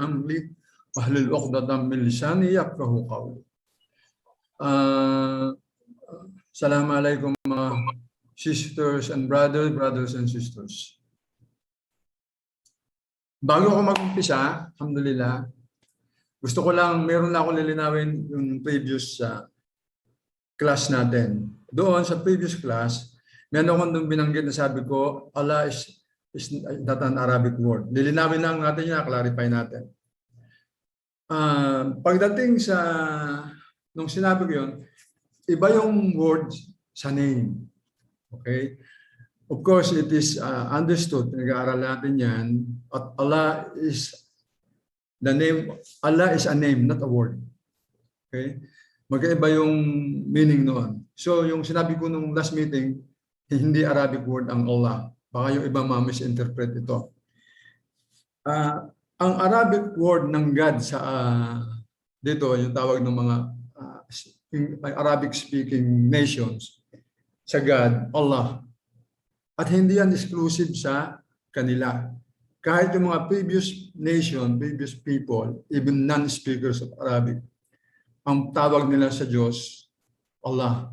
أمري واحلل عقدة من لساني يفقهوا قولي. Assalamu alaikum sisters and brothers and sisters. Bago ako mag-umpisa, alhamdulillah, gusto ko lang, meron na ako lilinawin yung previous class natin. Doon sa previous class, meron akong doon binanggit na sabi ko, Allah is not an Arabic word. Lilinawin lang natin yan, clarify natin. Pagdating sa, nung sinabi ko yun, iba yung word sa name. Okay? Of course, it is understood, nag-aaral natin yan, at Allah is the name, Allah is a name, not a word. Okay? Magkaiba yung meaning noon. So, yung sinabi ko nung last meeting, hindi Arabic word ang Allah. Baka yung iba ma-misinterpret ito. Ang Arabic word ng God sa dito, yung tawag ng mga Arabic-speaking nations sa God, Allah. At hindi yan exclusive sa kanila. Kahit yung mga previous nation, previous people, even non-speakers of Arabic, ang tawag nila sa Diyos, Allah.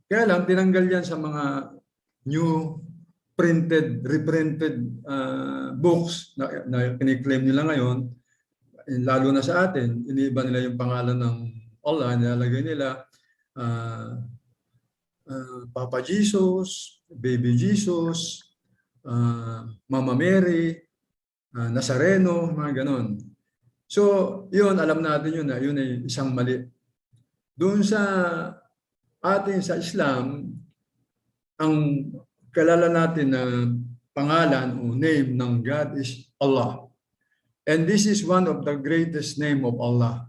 Kaya lang, tinanggal yan sa mga new printed, reprinted books na kiniklaim nila ngayon, lalo na sa atin, iniiba nila yung pangalan ng Allah, nilalagay nila Papa Jesus, Baby Jesus, Mama Mary, Nazareno, mga ganon. So, yun, alam natin yun na yun ay isang mali. Doon sa atin sa Islam, ang kalala natin na pangalan o name ng God is Allah. And this is one of the greatest name of Allah.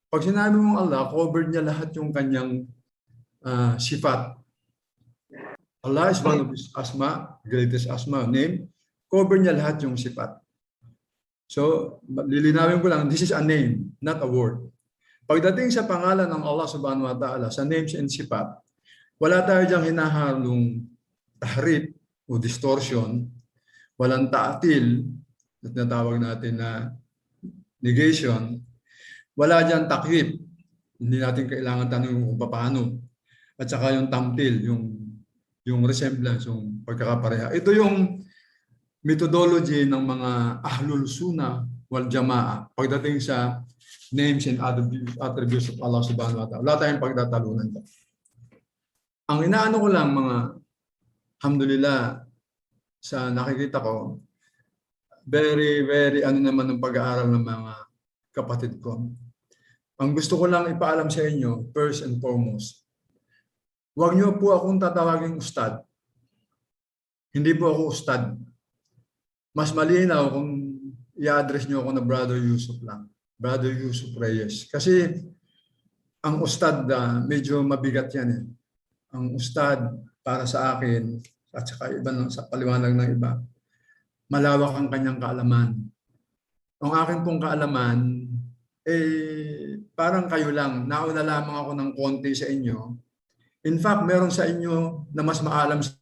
Pag sinabi mong Allah, covered niya lahat yung kanyang sifat. Allah is one of his asma, greatest asma, name. Cover niya lahat yung sifat. So, lilinawin ko lang, this is a name, not a word. Pagdating sa pangalan ng Allah subhanahu wa ta'ala, sa names and sifat, wala tayo diyang hinahalong tahrif o distortion, walang ta'atil, at natawag natin na negation, wala dyan takyip. Hindi natin kailangan tanong kung paano. At saka yung tamtil, yung resemblance, yung pagkakapareha. Ito yung methodology ng mga ahlul sunnah wal jamaa pagdating sa names and attributes of Allah subhanahu wa ta'ala. Wala tayong pagtatalunan. Ang inaano ko lang mga, alhamdulillah, sa nakikita ko, very ano naman ng pag-aaral ng mga kapatid ko. Ang gusto ko lang ipaalam sa inyo, first and foremost, huwag niyo po akong tatawagin ustad. Hindi po ako ustad. Mas malinaw kung i-address niyo ako na Brother Yusuf lang. Brother Yusuf Reyes. Kasi ang ustad, medyo mabigat yan eh. Ang ustad para sa akin, at saka iba sa paliwanag ng iba, malawak ang kanyang kaalaman. Ang akin pong kaalaman, parang kayo lang, nauna lamang ako ng konti sa inyo. In fact, meron sa inyo na mas maalam sa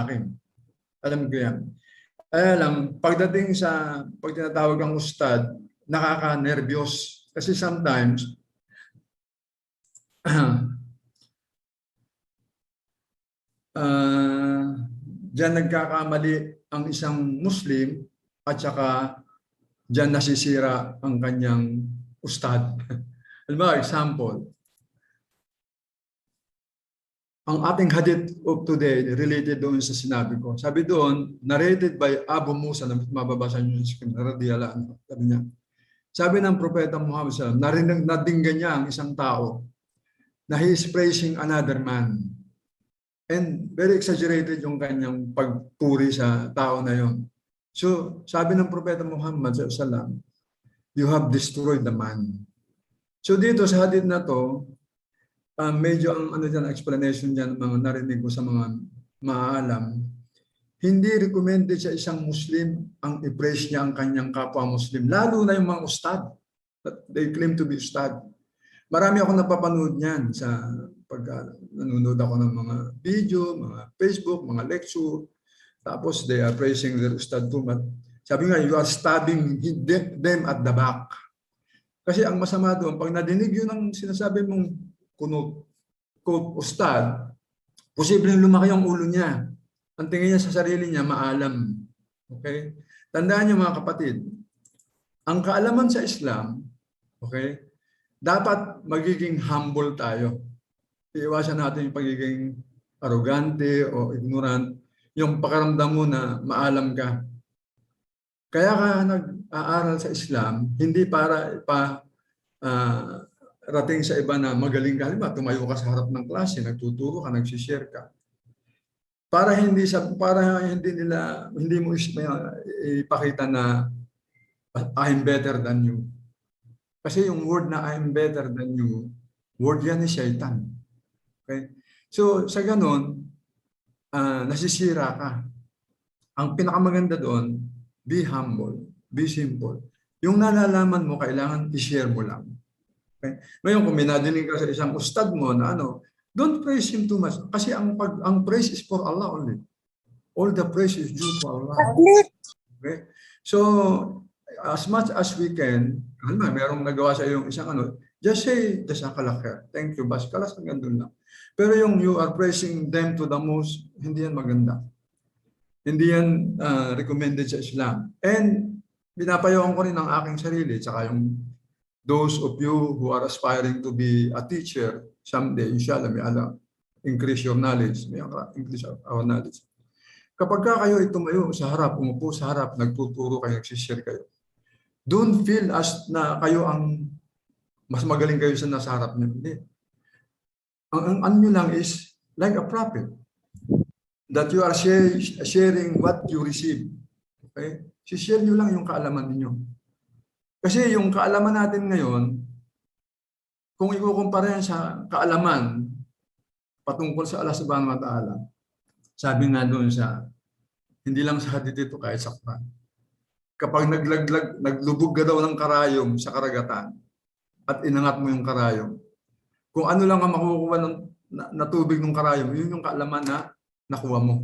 akin. Alam ko yan. Kaya lang, pagdating sa pag tinatawag ang ustad, nakaka-nervyos. Kasi sometimes, diyan nagkakamali ang isang Muslim at saka diyan nasisira ang kanyang ustad. Halimbawa, example, ang ating hadith of today related doon sa sinabi ko. Sabi doon, narrated by Abu Musa, na mababasa niyo sa radiyallahu anhu. Sabi ng Propeta Muhammad sallallahu alaihi wasallam, nadinggan niya ang isang tao na he is praising another man. And very exaggerated yung kanyang pagpuri sa tao na yon. So, sabi ng Propeta Muhammad sallallahu alaihi wasallam, you have destroyed the man. So dito sa hadith na to, medyo ang explanation diyan, mga narinig ko sa mga maalam, hindi recommended sa isang Muslim ang i-praise niya ang kanyang kapwa Muslim, lalo na yung mga ustad. They claim to be ustad. Marami akong napapanood niyan sa pag nanonood ako ng mga video, mga Facebook, mga lecture. Tapos they are praising their ustad too much. Sabi nga, you are stabbing them at the back. Kasi ang masama doon, pag nadinig yun ang sinasabi mong ustad, posibleng lumaki ang ulo niya. Ang tingin niya sa sarili niya, maalam. Okay? Tandaan niyo mga kapatid, ang kaalaman sa Islam, okay, dapat magiging humble tayo. Iiwasan natin yung pagiging arrogante o ignorant, yung pakaramdam mo na maalam ka. Kaya ka nag-aaral sa Islam, hindi para rating sa iba na magaling ka. Halimbawa, tumayo ka sa harap ng klase, nagtuturo ka, nagsishare ka. Para hindi mo ipakita na I'm better than you. Kasi yung word na I'm better than you, word yan ni Shaitan. Okay? So sa ganun, nasisira ka. Ang pinakamaganda doon, be humble, be simple. Yung nalalaman mo, kailangan i-share mo lang. Okay? Ngayon, kung minadinig ka sa isang ustad mo na don't praise him too much. Kasi ang praise is for Allah only. All the praise is due to Allah. Okay? So, as much as we can, merong nagawa sa iyo yung isang just say, Jazakallah khair. Thank you, bas. Kalas hanggang doon lang. Pero yung you are praising them to the most, hindi yan maganda. Hindi yan recommended sa Islam. And pinapayawan ko rin ang aking sarili, tsaka yung those of you who are aspiring to be a teacher, someday, inshallah, may Allah increase your knowledge, may increase our knowledge. Kapag kayo tumayo sa harap, umupo sa harap, nagtuturo kayo, nagsishare kayo, don't feel as na kayo ang mas magaling kayo sa nasa harap niyo. Hindi. Ang ano nyo lang is like a prophet that you are sharing what you receive. Okay? Si-share nyo lang yung kaalaman niyo. Kasi yung kaalaman natin ngayon, kung ikukumpara yan sa kaalaman patungkol sa Allah Subhanahu wa Ta'ala, sabi nga doon sa, hindi lang sa hadith ito, kahit sa Quran, kapag naglubog ka daw ng karayom sa karagatan at inangat mo yung karayom, kung ano lang ang makukuha na tubig ng karayom, yun yung kaalaman na nakuha mo.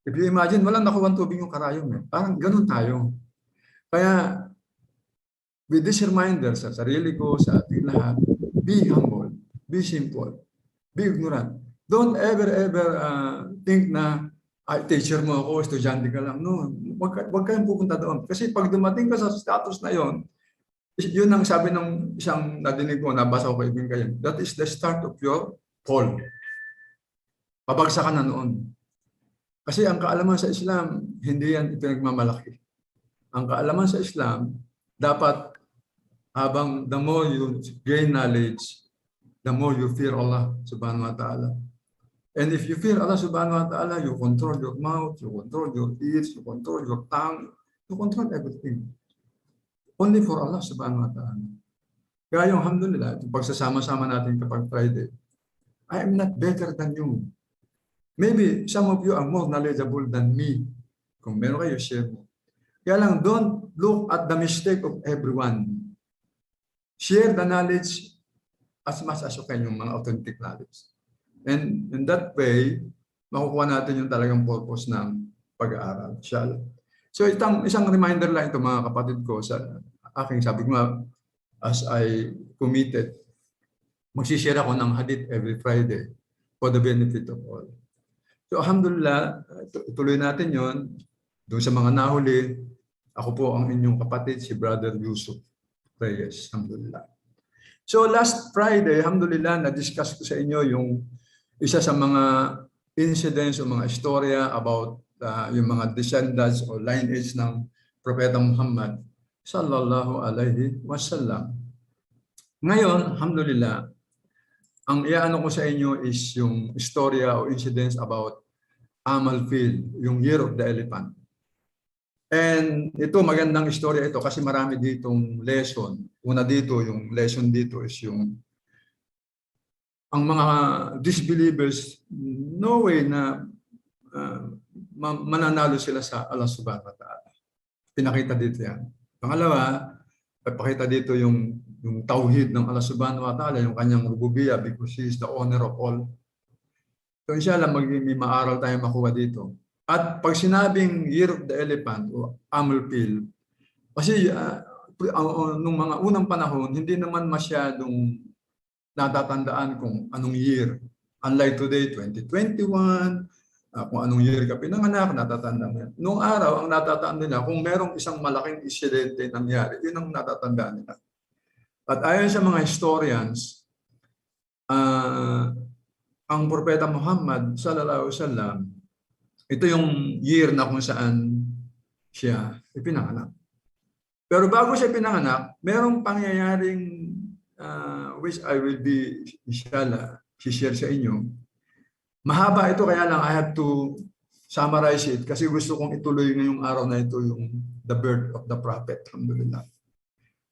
If you imagine, walang nakuha ng tubig yung karayom. Parang ganun tayo. Kaya, with this reminder sa sarili ko, sa ating lahat, be humble, be simple, be ignorant. Don't ever think na teacher mo ako, estudyante ka lang. No, wag kayong pupunta doon. Kasi pag dumating ka sa status na yon, yun ang sabi ng isang nadinig ko, nabasa ko kay Ibn Qayyim, that is the start of your fall. Pabagsakan na noon. Kasi ang kaalaman sa Islam, hindi yan ipinagmamalaki. Ang kaalaman sa Islam, dapat habang the more you gain knowledge, the more you fear Allah Subhanahu wa Ta'ala. And if you fear Allah Subhanahu wa Ta'ala, you control your mouth, you control your ears, you control your tongue, you control everything. Only for Allah Subhanahu wa Ta'ala. Kaya yung alhamdulillah, yung pagsasama-sama natin kapag Friday, I am not better than you. Maybe some of you are more knowledgeable than me. Kung meron kayo, share mo. Kaya lang, don't look at the mistake of everyone. Share the knowledge as much as you can, yung mga authentic knowledge. And in that way, makukuha natin yung talagang purpose ng pag-aaral. So isang reminder lang ito mga kapatid ko sa aking sabi ko nga, as I committed, magsishare ako ng hadith every Friday for the benefit of all. So alhamdulillah, tuloy natin yon. Doon sa mga nahuli, ako po ang inyong kapatid, si Brother Yusuf Reyes. Alhamdulillah. So last Friday, alhamdulillah, na-discuss ko sa inyo yung isa sa mga incidents o mga istorya about yung mga descendants o lineage ng Propeta Muhammad sallallahu alaihi wasallam. Ngayon, alhamdulillah, ang iaano ko sa inyo is yung istorya o incidents about Amal Fil, yung Year of the Elephant. And ito, magandang istorya ito kasi marami ditong lesson. Una dito, yung lesson dito is yung ang mga disbelievers, no way na mananalo sila sa Allah Subhanahu wa Ta'ala. Pinakita dito yan. Pangalawa, papakita dito yung tauhid ng Allah Subhanahu wa Ta'ala, yung kanyang rububiyya because He is the owner of all. So inshallah, may maaral tayo makuha dito. At pag sinabing Year of the Elephant o Amalpil, kasi nung mga unang panahon, hindi naman masyadong natatandaan kung anong year. Unlike today, 2021, kung anong year ka pinanganak, natatandaan mo yan. Noong araw, ang natatandaan nila, kung merong isang malaking insidente nangyari, yun ang natatandaan nila. At ayon sa mga historians, ang Propeta Muhammad sallallahu alaihi wasallam, ito yung year na kung saan siya ipinanganak. Pero bago siya pinanganak, merong pangyayaring which I will be share sa inyo. Mahaba ito, kaya lang I have to summarize it kasi gusto kong ituloy ngayong araw na ito yung the birth of the prophet. Alhamdulillah.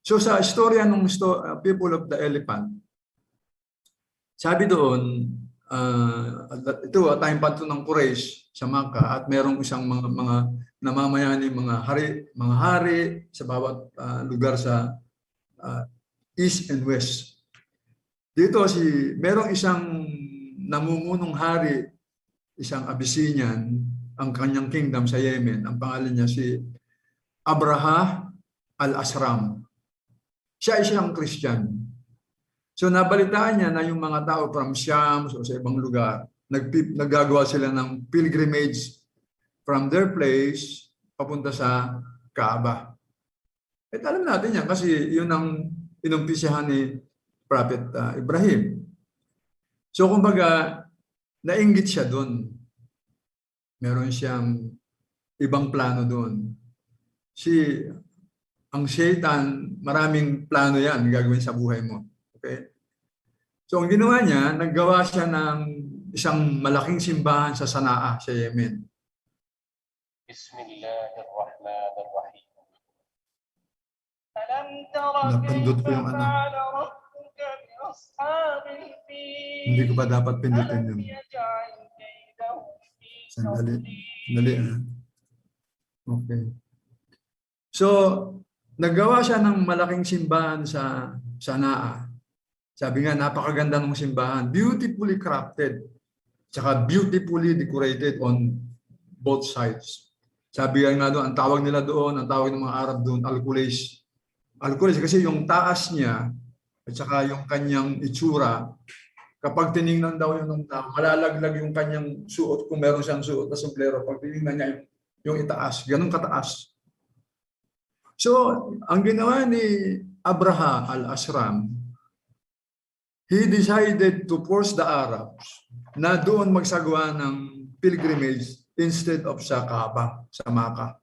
So sa istorya ng people of the elephant, sabi doon, ito time pa ito ng Quraysh sa Makkah at merong isang mga namamayani, mga hari sa bawat lugar sa east and west. Dito merong isang namumunong hari, isang Abyssinian, ang kanyang kingdom sa Yemen. Ang pangalan niya si Abraha al-Asram. Siya ay isang Christian. So nabalitaan niya na yung mga tao from Sham o sa ibang lugar, naggagawa sila ng pilgrimage from their place papunta sa Kaaba. At alam natin yan kasi yun ang inumpisahan ni Prophet Ibrahim. So kumbaga, nainggit siya doon. Meron siyang ibang plano doon. Ang Satan, maraming plano yan gagawin sa buhay mo. Okay? So ang ginawa niya, naggawa siya ng isang malaking simbahan sa Sanaa, sa Yemen. Bismillahirrahmanirrahim. Napindot ko yung ano. Hindi ko pa dapat pindutin yun. Sandali. Okay. So, naggawa siya ng malaking simbahan sa Sanaa. Sabi nga, napakaganda ng simbahan. Beautifully crafted. Tsaka beautifully decorated on both sides. Sabi nga doon, ang tawag nila doon, ang tawag ng mga Arab doon, Al-Qulais. Al-Qulais kasi yung taas niya at saka yung kanyang itsura, kapag tiningnan daw yun ng tao, malalaglag yung kanyang suot kung meron siyang suot na sombrero. Pag tiningnan niya yung itaas, ganun kataas. So, ang ginawa ni Abraha al-Asram, he decided to force the Arabs na doon magsagawa ng pilgrimage instead of sa Kaaba, sa Makkah.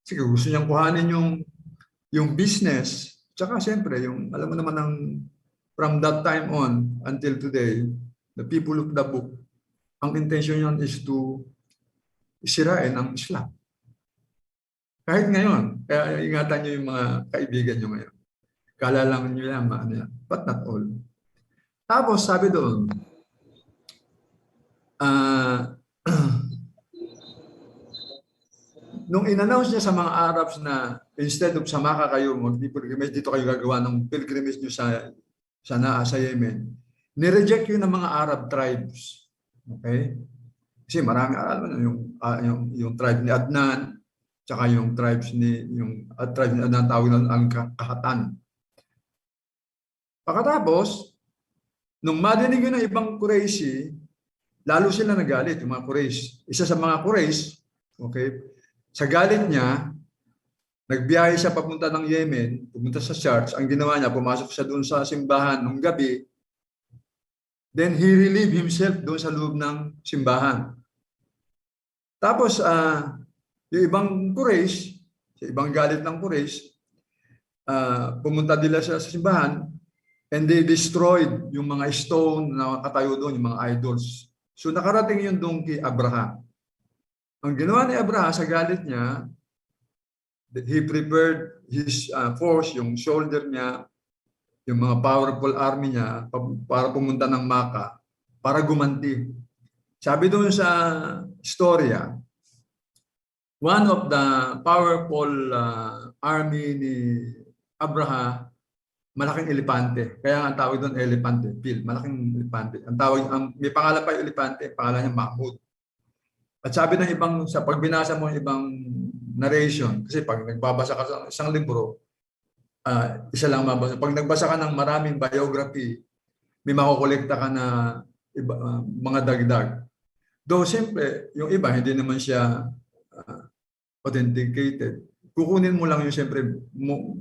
Sige, gusto niyang kuhanin yung business, tsaka siyempre, alam mo naman from that time on until today, the people of the book, ang intention niyan is to sirain ang Islam. Kahit ngayon, kaya ingatan niyo yung mga kaibigan niyo ngayon. Kala lang niyo yan, but not all. Tapos sabi doon, nung in-announce niya sa mga Arabs na instead of sa Makkah kayo, mag-pilgrimage, dito kayo gagawa ng pilgrimage niyo sa Yemen, nireject yun ng mga Arab tribes. Okay? Kasi marami, alam mo, yung tribe ni Adnan, tsaka yung tribe ni Adnan tawag na ang Kahatan. Pagkatapos, nung madinig yun ng ibang Qurayshi, lalo sila nagalit, yung mga Quraysh. Isa sa mga Quraysh, okay, sa galit niya, nagbiyahe siya papunta ng Yemen, pumunta sa church. Ang ginawa niya, pumasok siya doon sa simbahan nung gabi. Then he relieved himself doon sa loob ng simbahan. Tapos, yung ibang Quraysh, sa ibang galit ng Quraysh, pumunta nila sa simbahan, and they destroyed yung mga stone na katayo doon, yung mga idols. So nakarating yun doon kay Abraha. Ang ginawa ni Abraha sa galit niya, he prepared his force, yung shoulder niya, yung mga powerful army niya para pumunta ng Makkah, para gumanti. Sabi doon sa storya, one of the powerful army ni Abraha, malaking elepante. Kaya ang tawag doon elepante, malaking elepante. May pangalan pa yung elepante, pangalan niya Mahmud. At sabi ng ibang, sa pagbinasa mo ng ibang narration, kasi pag nagbabasa ka sa isang libro, isa lang mabasa. Pag nagbasa ka ng maraming biography, may makukolekta ka na iba, mga dagdag. Though siyempre, yung iba hindi naman siya authenticated. Kukunin mo lang yung siyempre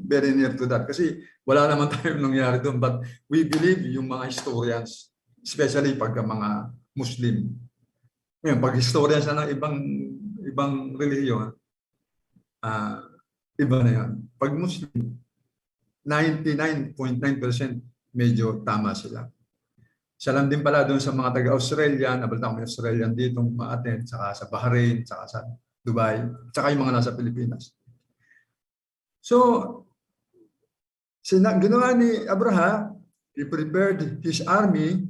very near to that kasi wala naman tayong nangyari doon. But we believe yung mga historians, especially pagka mga Muslim. Ngayon, pag historians na ng ibang relihiyon, iba na yan. Pag Muslim, 99.9% medyo tama sila. Siya lang din pala doon sa mga taga-Australia, nabalita ko may Australian dito ma-attend, saka sa Bahrain, saka sa Dubai, saka yung mga nasa Pilipinas. So, ginawa ni Abraha, he prepared his army,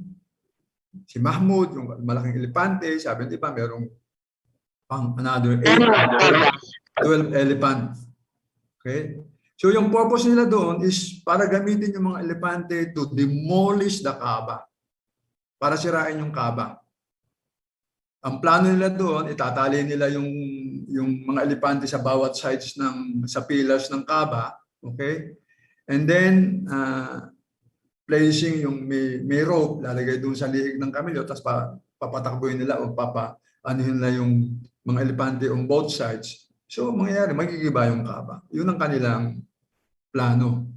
si Mahmud, yung malaking elepante, sabi di ba, merong another 12 elephant. Okay? So yung purpose nila doon is para gamitin yung mga elepante to demolish the Kaaba. Para sirain yung Kaaba. Ang plano nila doon, itatali nila yung mga elepante sa bawat sides sa pillars ng Kaaba. Okay? And then, placing yung may rope, lalagay doon sa liig ng kamilyo, tapos papatakbuhin nila o anuhin nila yung mga elepante on both sides. So, mangyayari, magigiba yung Kaaba. Yun ang kanilang plano.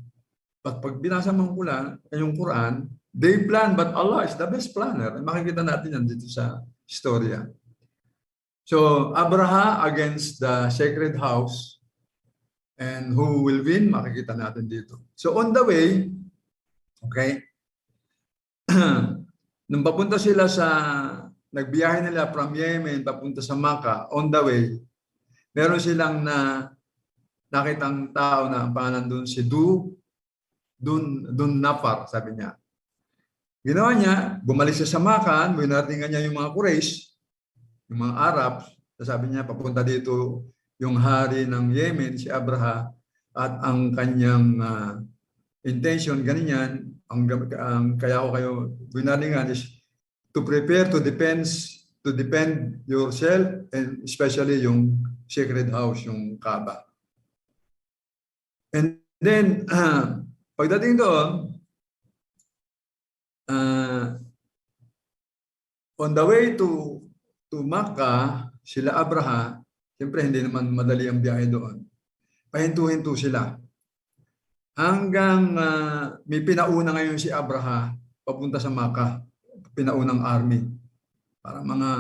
But pag binasa mo yung Quran, they plan, but Allah is the best planner. Makikita natin yan dito sa storya. So, Abraha against the sacred house, and who will win, makikita natin dito. So, on the way, okay, nung papunta sila nagbiyahe nila from Yemen, papunta sa Makkah, on the way, meron silang nakitang tao na ang pangalan doon si Dun Nafar, sabi niya. Ginawa niya, bumalik siya sa Makkah, binaratingan niya yung mga Quraysh, yung mga Arab, sabi niya, papunta dito yung hari ng Yemen, si Abraha, at ang kanyang intention, ganyan, kaya ko kayo binalingan is to prepare to defend yourself, and especially yung sacred house, yung Kaaba. And then, pagdating doon, on the way to Makkah, sila Abraha, siyempre hindi naman madali ang biyahe doon. Pahinto-hinto sila. Hanggang may pinauna ngayon si Abraha papunta sa Makkah, pinaunang army. Para mga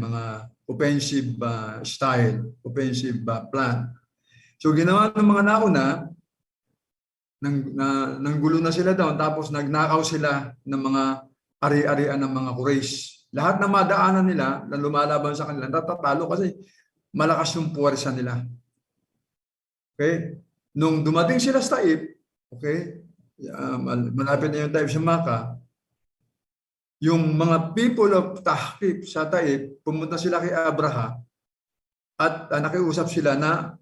mga offensive style, offensive plan. So ginawa ng mga nauna, nanggulo na sila doon, tapos nagnakaw sila ng mga ari-arian ng mga Quraysh. Lahat na madaanan nila na lumalaban sa kanila, natatalo kasi malakas yung puwersa nila. Okay? Nung dumating sila sa Taif, okay, malapit na yung Taif sa Makkah, yung mga people of Tahqif sa Taif, pumunta sila kay Abraha at nakiusap sila na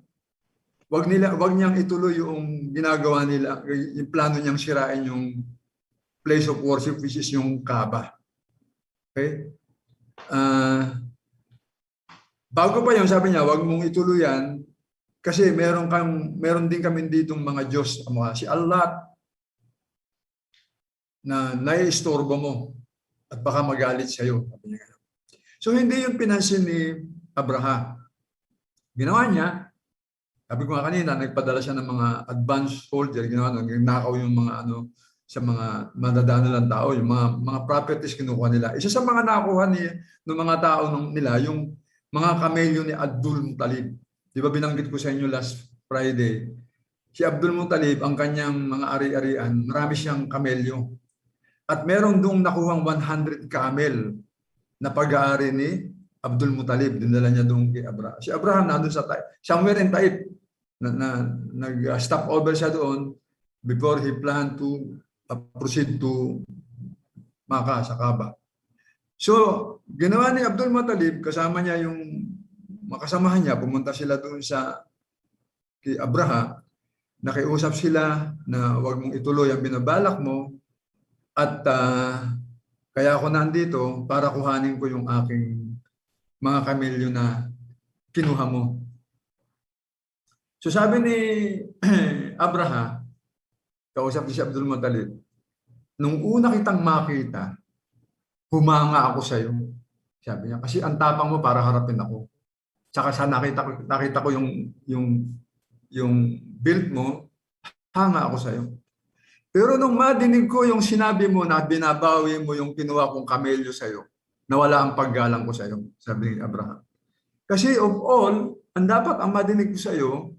wag niyang ituloy yung ginagawa nila, yung plano niyang sirain yung place of worship, which is yung Kaaba. Okay? Bago pa yun, sabi niya, wag mong ituloy yan kasi meron din kami ditong mga Diyos, si Allah, na naiistorbo mo at baka magalit sa iyo. So hindi yung pinansin ni Abraha. Ginawa niya, sabi ko nga kanina, nagpadala siya ng mga advanced soldier, nagnakaw yung mga sa mga madadaan nilang tao, yung mga properties kinukuha nila. Isa sa mga nakuha ng mga tao nila, yung mga kamelyo ni Abdul Muttalib. Di ba binanggit ko sa inyo last Friday? Si Abdul Muttalib, ang kanyang mga ari-arian, marami siyang kamelyo. At meron doong nakuhang 100 camel na pag-aari ni Abdul Muttalib. Dinala niya doon kay Abraham. Si Abraham nandun sa Taif. Somewhere in Taif. Nag-stop over siya doon before he planned to proceed to Makkah sa Kaaba. So, ginawa ni Abdul Muttalib, kasama niya yung makasamahan niya, pumunta sila doon kay Abraha, nakiusap sila na huwag mong ituloy ang binabalak mo at kaya ako nandito para kuhanin ko yung aking mga kamelyo na kinuha mo. So sabi ni Abraham, kausap ni si Abdul Muttalib, nung una kitang makita, humanga ako sa iyo. Sabi niya, kasi ang tapang mo para harapin ako. Tsaka sa nakita ko yung build mo, hanga ako sa iyo. Pero nung madinig ko yung sinabi mo na binabawi mo yung kinuha kong kamelyo sa iyo, nawala ang paggalang ko sa iyo, sabi ni Abraham. Kasi of all, ang dapat ang madinig ko sa iyo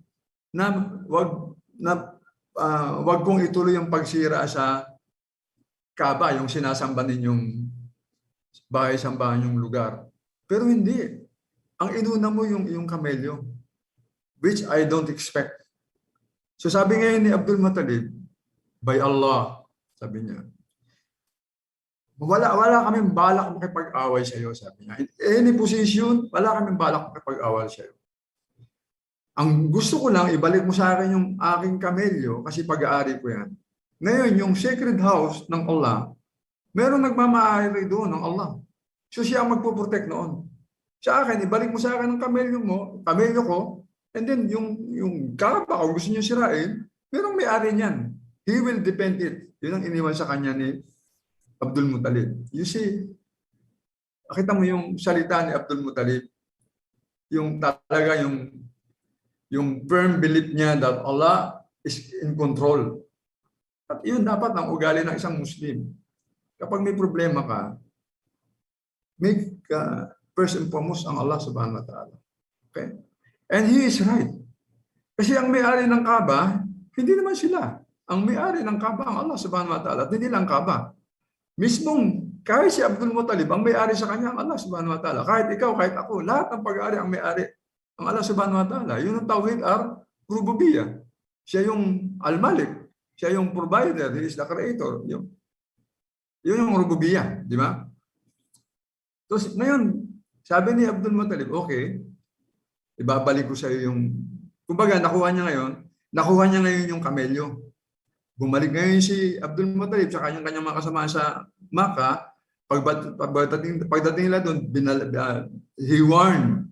na wag kong ituloy yung pagsira sa Kaaba, yung sinasamba ninyong bahay-sambahan yung lugar. Pero hindi. Ang inuna mo yung kamelyo, which I don't expect. So sabi ngayon ni Abdul Muttalib, by Allah, sabi niya, wala kaming balak makipag-away sa iyo, sabi niya. In any position, wala kaming balak makipag-away sa iyo. Ang gusto ko lang, ibalik mo sa akin yung aking kamelyo kasi pag-aari ko yan. Ngayon, yung sacred house ng Allah, merong nagmamaari doon ng Allah. So siya ang magpo-protect noon. Sa akin, ibalik mo sa akin ang kamelyo ko, and then yung Kaaba, kung gusto niyo sirain, merong may-ari niyan. He will defend it. Yun ang iniwan sa kanya ni Abdul Muttalib. You see, nakita mo yung salita ni Abdul Muttalib, yung talaga yung firm belief niya that Allah is in control. At yun dapat ang ugali ng isang Muslim. Kapag may problema ka, make first and foremost ang Allah subhanahu wa ta'ala. Okay? And he is right. Kasi ang may-ari ng Kaaba, hindi naman sila. Ang may-ari ng Kaaba, ang Allah subhanahu wa ta'ala, at hindi lang Kaaba. Mismong, kahit si Abdul Muttalib, ang may-ari sa kanya, ang Allah subhanahu wa ta'ala. Kahit ikaw, kahit ako, lahat ng pag-aari ang may-ari, ang Allah subhanahu wa ta'ala. Yun ang tawhid ar-rububiyya. Siya yung al-Malik. Siya yung provider. He is the creator. Yun yung rububiyya. Di ba? Tapos ngayon, sabi ni Abdul Muttalib, okay, ibabalik ko sa iyo yung, kumbaga nakuha niya ngayon yung kamelyo. Bumalik ngayon si Abdul Muttalib sa kanyang mga kasama sa Makkah. Pagdating nila doon, he warned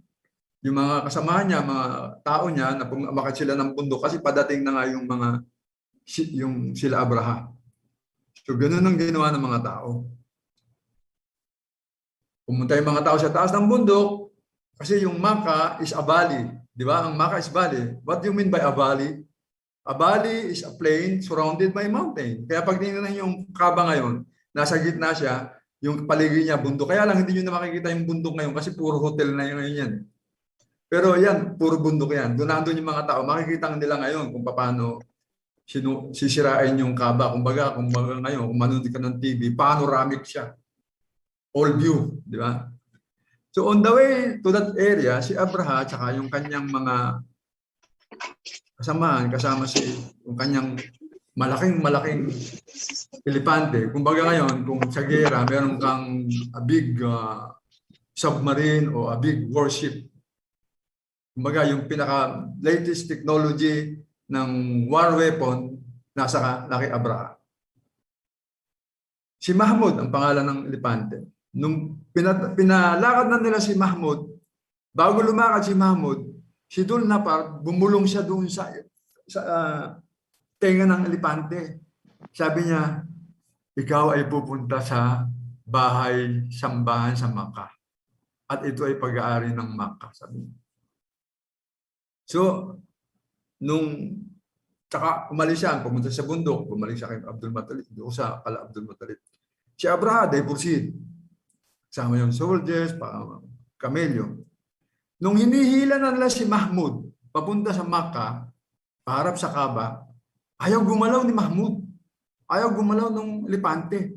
yung mga kasama niya, mga tao niya, na umakyat sila ng bundok kasi padating na nga yung sila Abraham. So ganoon ang ginawa ng mga tao. Pumunta yung mga tao sa taas ng bundok kasi yung Makkah is a valley. Di ba? Ang Makkah is valley. What do you mean by a valley? A valley is a plain surrounded by mountain. Kaya pag tingnan yung Kaaba ngayon, nasa gitna siya, yung paligid niya bundok. Kaya lang hindi nyo na makikita yung bundok ngayon kasi puro hotel na yun ngayon yan. Pero yan, puro bundok yan. Doon nandun yung mga tao, makikita nila ngayon kung paano sisirain yung Kaaba. Kumbaga ngayon, kung manood ka ng TV, panoramic siya. All view, di ba? So on the way to that area, si Abraha at saka yung kanyang mga kasama yung kanyang malaking elepante. Kumbaga ngayon, kung sa gera, meron kang a big submarine o a big warship. Kumbaga yung pinaka-latest technology ng war weapon nasa kay Abraha. Si Mahmud ang pangalan ng elepante. Nung pinalakad na nila si Mahmud, bago lumakad si Mahmud, si Dhul Nafar, bumulong siya doon sa tenga ng elepante. Sabi niya, ikaw ay pupunta sa bahay sambahan sa Makkah. At ito ay pag-aari ng Makkah, sabi niya. So, nung umalis siya, pumunta sa bundok, bumalik siya kay Abdul Muttalib, doon sa kala Abdul Muttalib. Si Abraha, they proceed. Kasama yung soldiers, kamelyo. Nung hinihila na nila si Mahmud, papunta sa Makkah, paharap sa Kaaba, ayaw gumalaw ni Mahmud. Ayaw gumalaw ng elepante.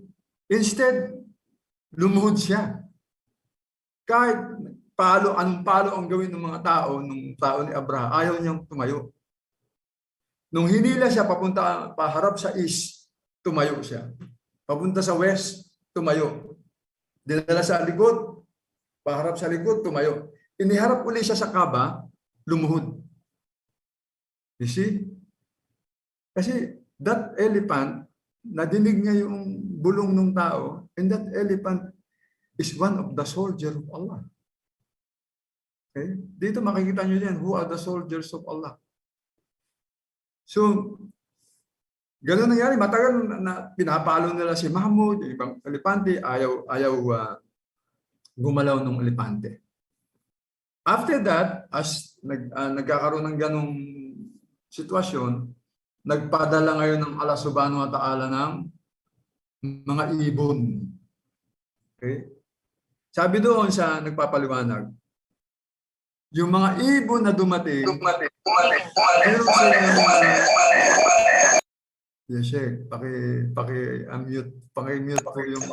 Instead, lumuhod siya. Kahit anong palo ang gawin ng mga tao, ng tao ni Abraha, ayaw niyang tumayo. Nung hinila siya, paharap sa east, tumayo siya. Papunta sa west, tumayo. Dinala sa likod, paharap sa likod, tumayo. Iniharap uli siya sa Kaaba, lumuhod. You see? Kasi that elephant, nadinig niya yung bulong ng tao, and that elephant is one of the soldiers of Allah. Okay? Dito makikita nyo yan, who are the soldiers of Allah. So, gano'n nangyari. Matagal na pinapalo nila si Mahmud, yung ibang elepante, ayaw gumalaw ng elepante. After that, as nagkakaroon ng ganong sitwasyon, nagpadala ngayon ng Allah Subhanahu wa Ta'ala ng mga ibon. Okay? Sabi doon sa nagpapaliwanag, yung mga ibon na dumating, meron silang yes, Sheikh, paki-mute po yung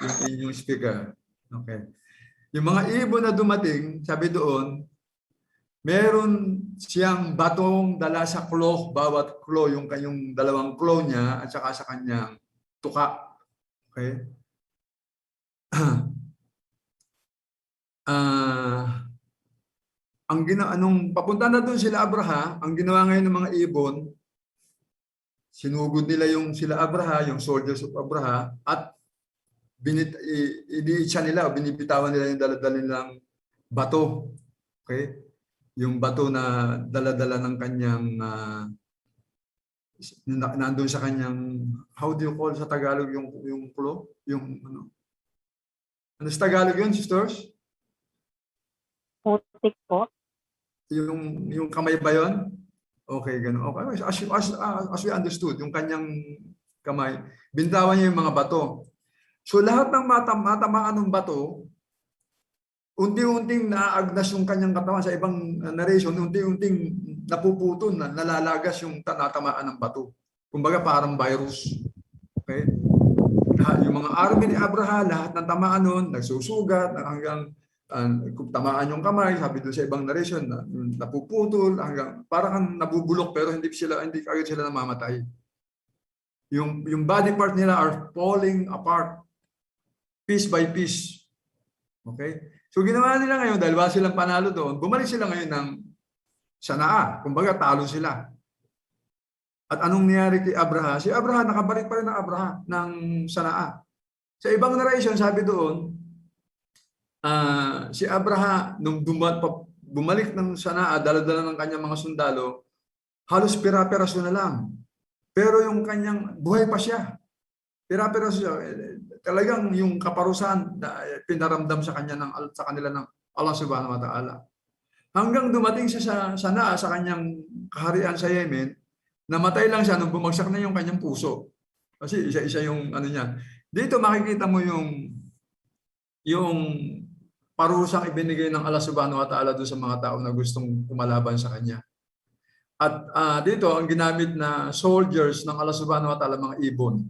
inyong speaker. Okay. Yung mga ibon na dumating, sabi doon, meron siyang batong dala sa claw, bawat claw, yung kanyang dalawang claw niya at saka sa kanyang tuka. Okay? Anong papunta na doon sila Abraha, ang ginawa ngayon ng mga ibon, sinugod nila yung sila Abraha, yung soldiers of Abraha, at iniitsa nila, binibitawan nila yung dala-dala nilang bato. Okay? Yung bato na dala-dala ng kanyang nandun sa kanyang, how do you call sa Tagalog yung claw? Yung ano? Ano sa Tagalog yun, sisters? Putik po. Yung kamay ba yun? Okay, gano'n. Okay. As we understood, yung kanyang kamay, bintawan niya yung mga bato. So lahat ng matamaan ng bato, unti-unting naaagnas yung kanyang katawan. Sa ibang narration, unti-unting napuputol, nalalagas yung natamaan ng bato. Kumbaga parang virus. Okay? Yung mga army ni Abraha, lahat ng tamaan nun, nagsusugat, hanggang kung tamaan yung kamay, sabi doon sa ibang narration, napuputol, hanggang parang nabubulok pero hindi agad sila namamatay. Yung body part nila are falling apart, piece by piece. Okay? So ginawa nila ngayon, dahil wala silang panalo doon, bumalik sila ngayon ng Sanaa. Kumbaga, talo sila. At anong nangyari kay Abraha? Si Abraha, nakabalik pa rin ng Abraha ng Sanaa. Sa ibang narration, sabi doon, si Abraha, nung bumalik ng Sanaa, dala-dala ng kanyang mga sundalo, halos pira-piraso na lang. Pero yung kanyang, buhay pa siya. Pira-piraso siya. Talagang yung kaparusahan na pinaramdam sa kanila ng Allah Subhanahu wa Ta'ala. Hanggang dumating siya sa Sanaa, sa kanyang kaharian sa Yemen, namatay lang siya nung bumagsak na yung kanyang puso. Kasi isa-isa yung ano niya. Dito makikita mo yung parusang ibinigay ng Allah Subhanahu wa Ta'ala doon sa mga tao na gustong kumalaban sa kanya. At dito, ang ginamit na soldiers ng Allah Subhanahu wa Ta'ala, mga ibon.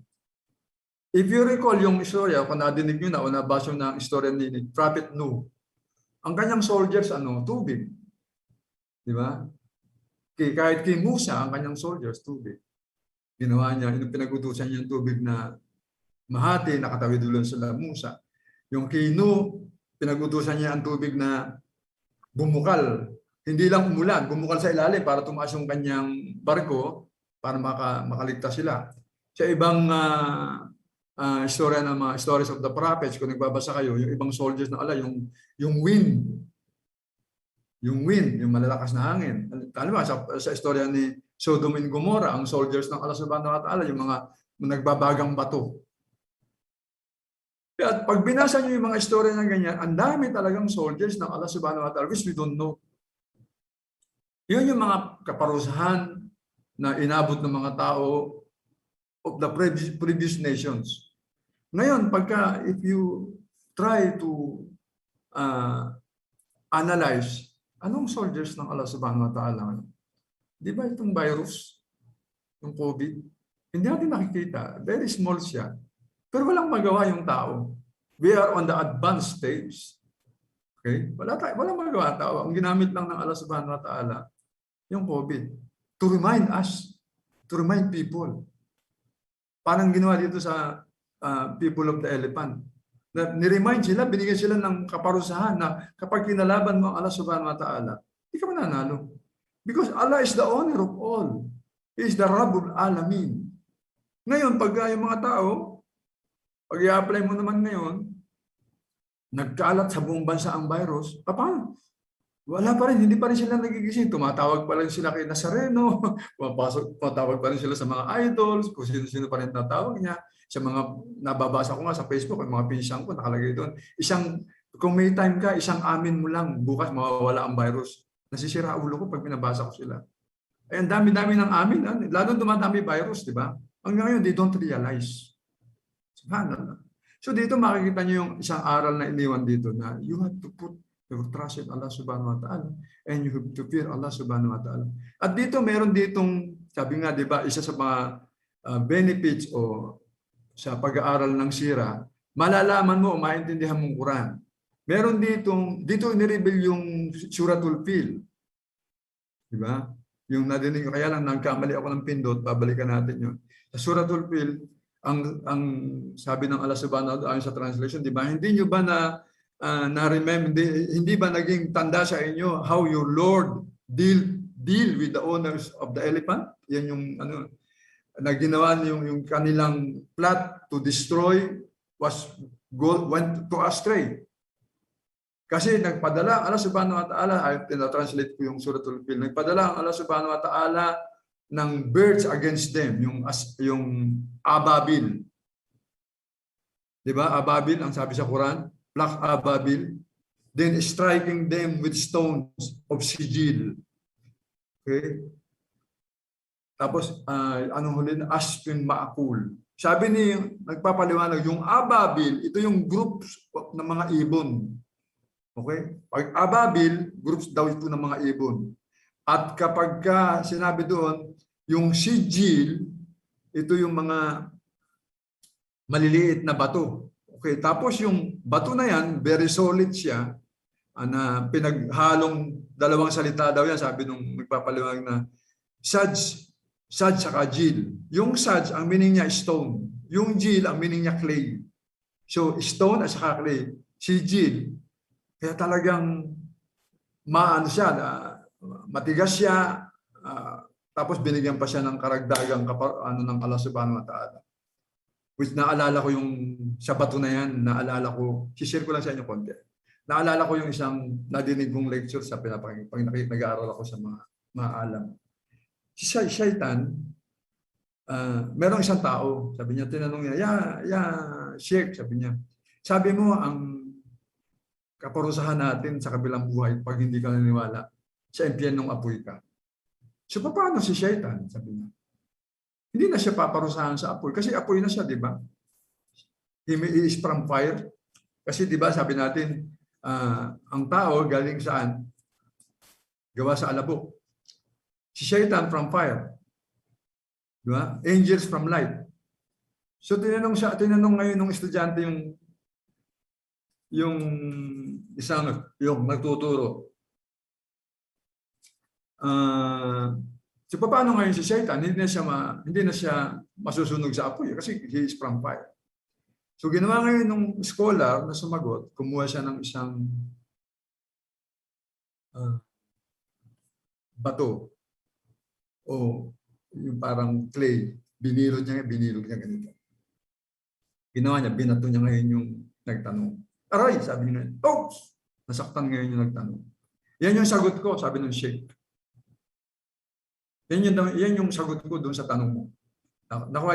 If you recall yung istorya, kung nadinig nyo na o nabasa na ang istorya ni Prophet Nuh, ang kanyang soldiers, tubig. Di ba? Kahit kay Musa, ang kanyang soldiers, tubig. Ginawa niya, pinag-utusan niya yung tubig na mahati, nakatawid doon sila Musa. Yung kay Nuh, pinag-utusan niya ang tubig na bumukal. Hindi lang umulan, bumukal sa ilalim para tumaas yung kanyang barko para makaligtas sila. Sa ibang istorya ng mga stories of the prophets, kung nagbabasa kayo, yung ibang soldiers na Allah, yung wind, yung malalakas na hangin. Alam mo, sa istorya ni Sodom and Gomorrah, ang soldiers ng Allah Subhanahu wa Ta'ala, yung mga nagbabagang bato. At pag binasa nyo yung mga istorya na ganyan, ang dami talagang soldiers ng Allah Subhanahu wa Ta'ala, which we don't know. Yun yung mga kaparusahan na inabot ng mga tao of the previous nations. Ngayon, if you try to analyze, anong soldiers ng Allah Subhanahu wa Ta'ala? Di ba itong virus, yung COVID? Hindi natin nakikita. Very small siya. Pero walang magawa yung tao. We are on the advanced stage. Okay? Walang magawa ang tao. Ang ginamit lang ng Allah Subhanahu wa Ta'ala, yung COVID. To remind us, to remind people. Parang ginawa dito sa people of the elephant. Na ni-remind sila, binigyan sila ng kaparusahan na kapag kinalaban mo ang Allah Subhanahu wa Ta'ala, hindi ka mananalo. Because Allah is the owner of all. He is the Rabbul Alamin. Ngayon, pag yung mga tao, pag i-apply mo naman ngayon, nagkalat sa buong bansa ang virus, paano? Wala pa rin, hindi pa rin sila nagigising. Tumatawag pa rin sila kay Nazareno, tumatawag pa rin sila sa mga idols, kung sino-sino pa rin tatawag niya. Sa mga nababasa ko nga sa Facebook, ang mga pinsang ko nakalagay doon. Kung may time ka, isang amin mo lang, bukas mawawala ang virus. Nasisira ulo ko pag binabasa ko sila. Ay, ang dami-dami ng amin. Lalo dumadami virus, di ba? Hanggang ngayon, they don't realize. Subhanallah. So dito makikita niyo yung isang aral na iniwan dito na you have to put your trust in Allah subhanahu wa ta'ala and you have to fear Allah subhanahu wa ta'ala. At dito meron ditong, sabi nga, di ba, isa sa mga benefits o sa pag-aaral ng sira, malalaman mo, maintindihan mong Quran. Meron dito inireveal yung Suratul Fil. Di ba? Yung nadinig ko, kaya lang nagkamali ako ng pindot, babalikan natin yun. Sa Suratul Fil, ang sabi ng Allah subhanahu wa ta'ala sa translation, di ba? Hindi nyo ba na-remember, hindi ba naging tanda sa inyo how your Lord deal with the owners of the elephant? Yan yung na ginawa yung kanilang plot to destroy went to astray. Kasi nagpadala Allah subhanahu wa ta'ala, ay tinatranslate ko yung Suratul Fil, nagpadala ang Allah subhanahu wa ta'ala ng birds against them, yung ababil. Di ba? Ababil, ang sabi sa Quran, black ababil, then striking them with stones of sigil. Okay? Tapos, anong huli? Aspin maakul. Sabi ni, nagpapaliwanag, yung ababil, ito yung groups ng mga ibon. Okay? Pag ababil, groups daw ito ng mga ibon. At kapag sinabi doon, yung sigil, ito yung mga maliliit na bato. Okay, tapos yung bato na yan, very solid siya, na pinaghalong dalawang salita daw yan, sabi nung nagpapaliwanag na saj saka jil. Yung saj, ang meaning niya stone. Yung jil, ang meaning niya clay. So, stone at saka clay. Si jil, kaya talagang maano siya, matigas siya, tapos binigyan pa siya ng karagdagang ng Allah subhanahu wa ta'ala. Which naalala ko yung sa bato na yan, naalala ko, share ko lang sa inyo konti. Naalala ko yung isang nadinig kong lecture sa nag-aaral ako sa mga alam. Si Shaitan, merong isang tao, sabi niya, tinanong niya, Sheikh, sabi niya, sabi mo ang kaparusahan natin sa kabilang buhay pag hindi ka naniniwala, sa impyernong apoy ka. So, paano si Shaitan? Sabi niya. Hindi na siya paparusahan sa apoy kasi apoy na siya, di ba? He is from fire. Kasi di ba sabi natin, ang tao galing saan? Gawa sa alabok. Si Shaitan from fire. Di ba? Angels from light. So tinanong ngayon ng estudyante yung nagtuturo. So paano ngayon si Shaitan? Hindi na siya masusunog sa apoy kasi he is from fire. So ginawa ngayon ng scholar na sumagot, kumuha siya ng isang bato o yung parang clay, binilog niya ganito. Ginawa niya, binato niya ngayon yung nagtanong. Aray, sabi niya, oops! Nasaktan ngayon yung nagtanong. Yan yung sagot ko, sabi ng Sheikh. Yan yung sagot ko doon sa tanong mo. Nakuha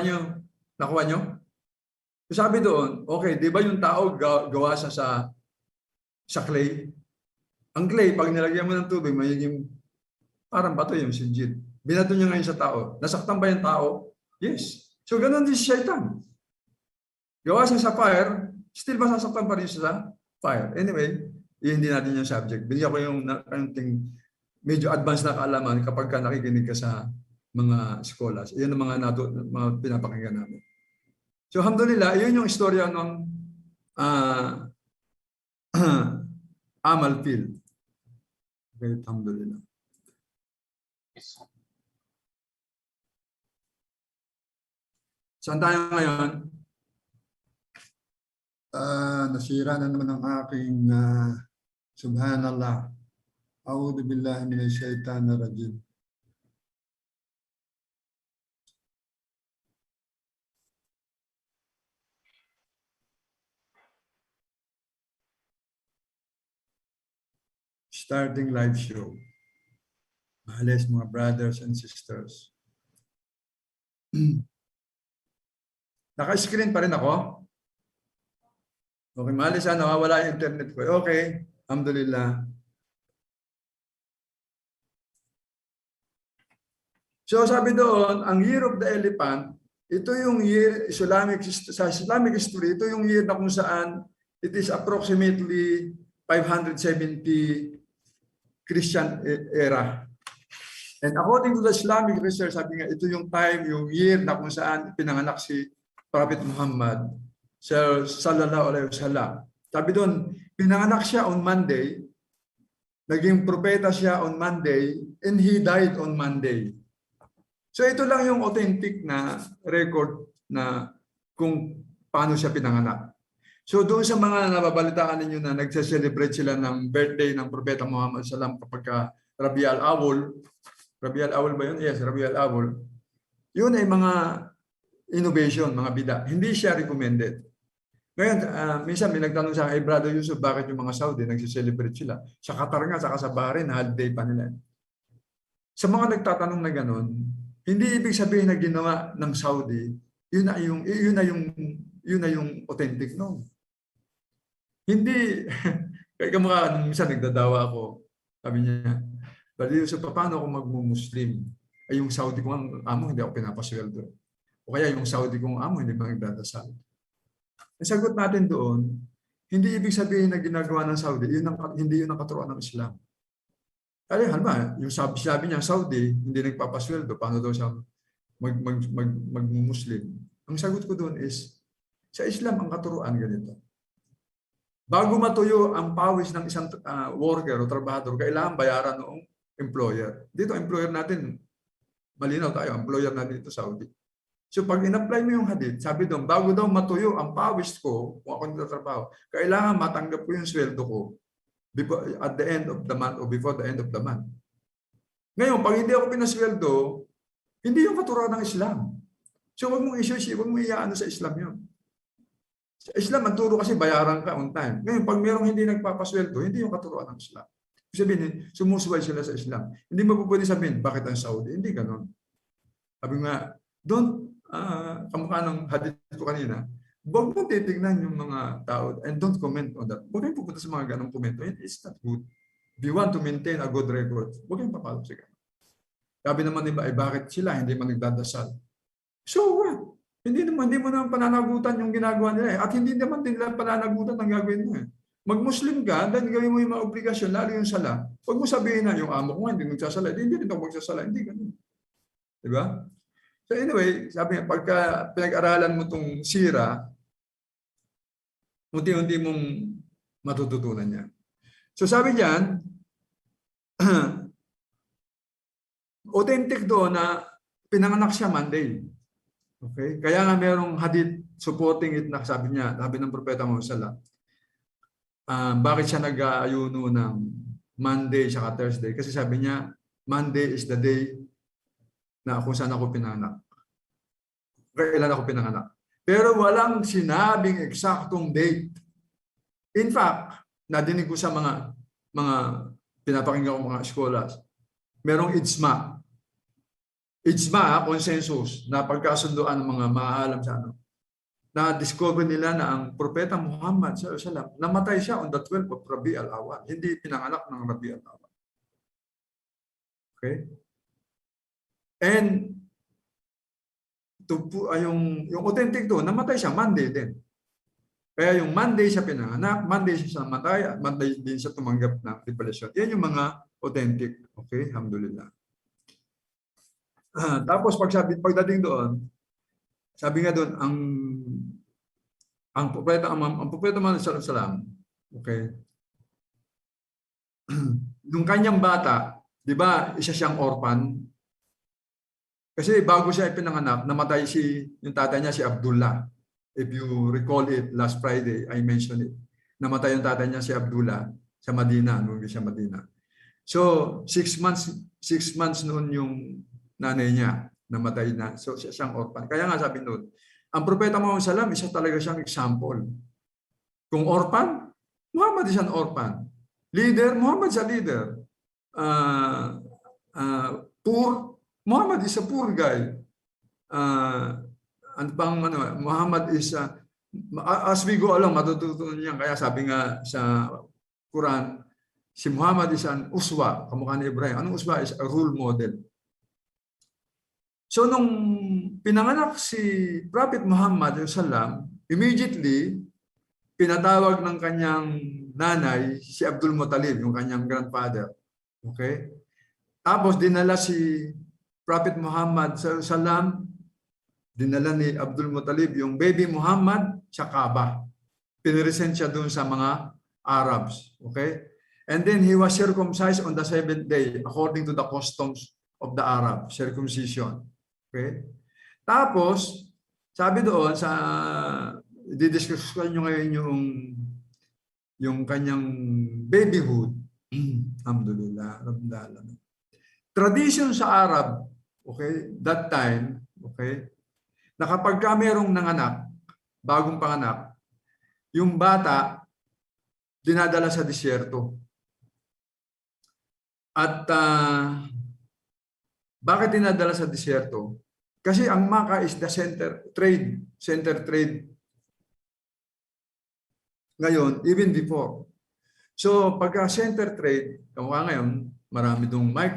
niyo? Sabi doon, okay, di ba yung tao gawa sa clay? Ang clay, pag nilagyan mo ng tubig, magiging parang bato yung sinjit. Binato niya ngayon sa tao. Nasaktan ba yung tao? Yes. So, ganun din si Shaitan. Gawa siya sa fire, still masasaktan pa rin siya sa fire. Anyway, hindi natin yung subject. Binigyan ko yung medyo advanced na kaalaman kapag nakikinig ka sa mga scholars. Iyan ang mga pinapakinggan namin. So, alhamdulillah, yun yung istorya ng Amal Fil. Okay, alhamdulillah. Saan tayo ngayon? Nasira na naman ang aking subhanallah. A'udhu billahi minash shaitanir rajim. starting live show. Mahalis mga brothers and sisters. Naka-screen pa rin ako? Okay, mahalis nawawala yung internet ko. Okay, alhamdulillah. So sabi doon, ang Year of the Elephant, ito yung year, sa Islamic history, ito yung year na kung saan it is approximately 570 Christian era. And according to the Islamic research, sabi nga, ito yung time, yung year na kung saan pinanganak si Prophet Muhammad sallallahu alaihi wasallam. Sabi doon, pinanganak siya on Monday, naging propeta siya on Monday, and he died on Monday. So ito lang yung authentic na record na kung paano siya pinanganak. So doon sa mga nababalitaan ninyo na nagse-celebrate sila ng birthday ng Propeta Muhammad sallam kapag Rabi al-Awwal. Rabi al-Awwal ba yun? Yes, Rabi al-Awwal. Yun ay mga innovation, mga bida. Hindi siya recommended. Ngayon, minsan may nagtanong sa akin, Brother Yusuf, bakit yung mga Saudi nagse-celebrate sila? Sa Qatar nga, saka sa Bahrain, holiday pa nila. Sa mga nagtatanong na gano'n, hindi ibig sabihin na ginawa ng Saudi, yun na yung authentic, no? Hindi, kaya kamukha, minsan nagdadawa ako, sabi niya, Brother Yusuf, paano ako magmumuslim? Ay yung Saudi kong amo, hindi ako pinapasweldo. O kaya yung Saudi kong amo, hindi pa nagdadasal. Ang sagot natin doon, hindi ibig sabihin na ginagawa ng Saudi, hindi yun ang katuruan ng Islam. Kaya halimbawa, yung sabi niya, Saudi, hindi nagpapasweldo, paano daw siya magmumuslim? Ang sagot ko doon is, sa Islam, ang katuruan ganito. Bago matuyo ang pawis ng isang worker o trabahador, kailangan bayaran ng employer. Dito, employer natin, malinaw tayo, employer natin dito Saudi. So pag in-apply mo yung hadith, sabi doon, bago daw matuyo ang pawis ko, kung ako nagtatrabaho, kailangan matanggap ko yung sweldo ko at the end of the month or before the end of the month. Ngayon, pag hindi ako pinasweldo, hindi yung katuruan ng Islam. So wag mong wag mong iyaano sa Islam yun. Sa Islam, ang turo kasi bayaran ka on time. Ngayon, pag mayroong hindi nagpapasweldo, hindi yung katuruan ng Islam. Sabihin, sumusuway sila sa Islam. Hindi mo pwede sabihin, bakit ang Saudi? Hindi ganun. Sabi nga, kamukha ng hadith ko kanina, huwag mo titignan yung mga tao and don't comment on that. Huwag kayong pupunta sa mga ganong komento. It's not good. If you want to maintain a good record, huwag kayong papalap sa ganun. Sabi naman iba, bakit sila hindi man nagdadasal? So what? Hindi mo naman pananagutan yung ginagawa nila. At hindi naman din nila pananagutan ang gagawin mo. Mag-Muslim ka, then gawin mo yung mga obligasyon, lalo yung sala. Huwag mo sabihin na yung amo ko nga hindi magsasala. Hindi rin ako magsasala. Hindi ganun. Diba? So anyway, sabi nga, pagka pinag-aralan mo itong sira, unti-unti mong matututunan niya. So sabi niyan, authentic doon na pinanganak siya Monday. Okay? Kaya nga merong hadith supporting it na sabi niya, sabi ng Propeta Muhammad bakit siya nag-aayuno ng Monday saka Thursday? Kasi sabi niya, Monday is the day na kung saan ako pinanganak. Kailan ako pinanganak. Pero walang sinabing eksaktong date. In fact, nadinig ko sa mga pinapakinggan ko mga scholars, merong ijma. Ijma, consensus, na pagkasunduan ng mga maalam sa na-discover nila na ang Propeta Muhammad sallallahu namatay siya on the 12th of Rabi al-Awwal. Hindi pinanganak ng Rabi al-Awwal. Okay? And yung authentic doon, namatay siya Monday din. Kaya yung Monday siya pinanganak, Monday siya namatay, at Monday din siya tumanggap ng revelation. Yan yung mga authentic. Okay? Alhamdulillah. Tapos pagdating doon, sabi nga doon, ang propeta Muhammad sallallahu alaihi wasallam, okay? Nung kanyang bata, 'di ba, isa siyang orphan. Kasi bago siya ipinanganak, namatay yung tatay niya si Abdullah. If you recall it, last Friday, I mentioned it. Namatay yung tatay niya si Abdullah sa Madina, nung siya Madina. So, 6 months noon yung nanay niya, namatay na. So, siya siyang orphan. Kaya nga sabi noon, ang Propeta Muhammad sallam, isa talaga siyang example. Kung orphan, Muhammad is an orphan. Leader, Muhammad is a leader. Poor, Muhammad is a poor guy. Muhammad is as we go along, matututunan niya. Kaya sabi nga sa Quran, si Muhammad is an uswa, kamukha ni Ibrahim. Anong uswa? Is a role model. So nung pinanganak si Prophet Muhammad sallam, immediately pinatawag ng kanyang nanay si Abdul Muttalib, yung kanyang grandfather. Okay? Tapos dinala si Prophet Muhammad sallam, dinala ni Abdul Muttalib yung baby Muhammad sa Kaaba. Piniresent siya doon sa mga Arabs. Okay? And then he was circumcised on the 7th day according to the customs of the Arab, circumcision. Okay? Tapos, sabi doon sa didiscuss ko nyo ngayon yung kanyang babyhood. Alhamdulillah. Tradition sa Arab, okay, that time, okay, na kapag ka merong nanganak, bagong panganak, yung bata, dinadala sa disyerto. At bakit dinadala sa disyerto? Kasi ang Makkah is the center trade. Ngayon, even before. So, pagka center trade, kamukha ngayon, marami dong may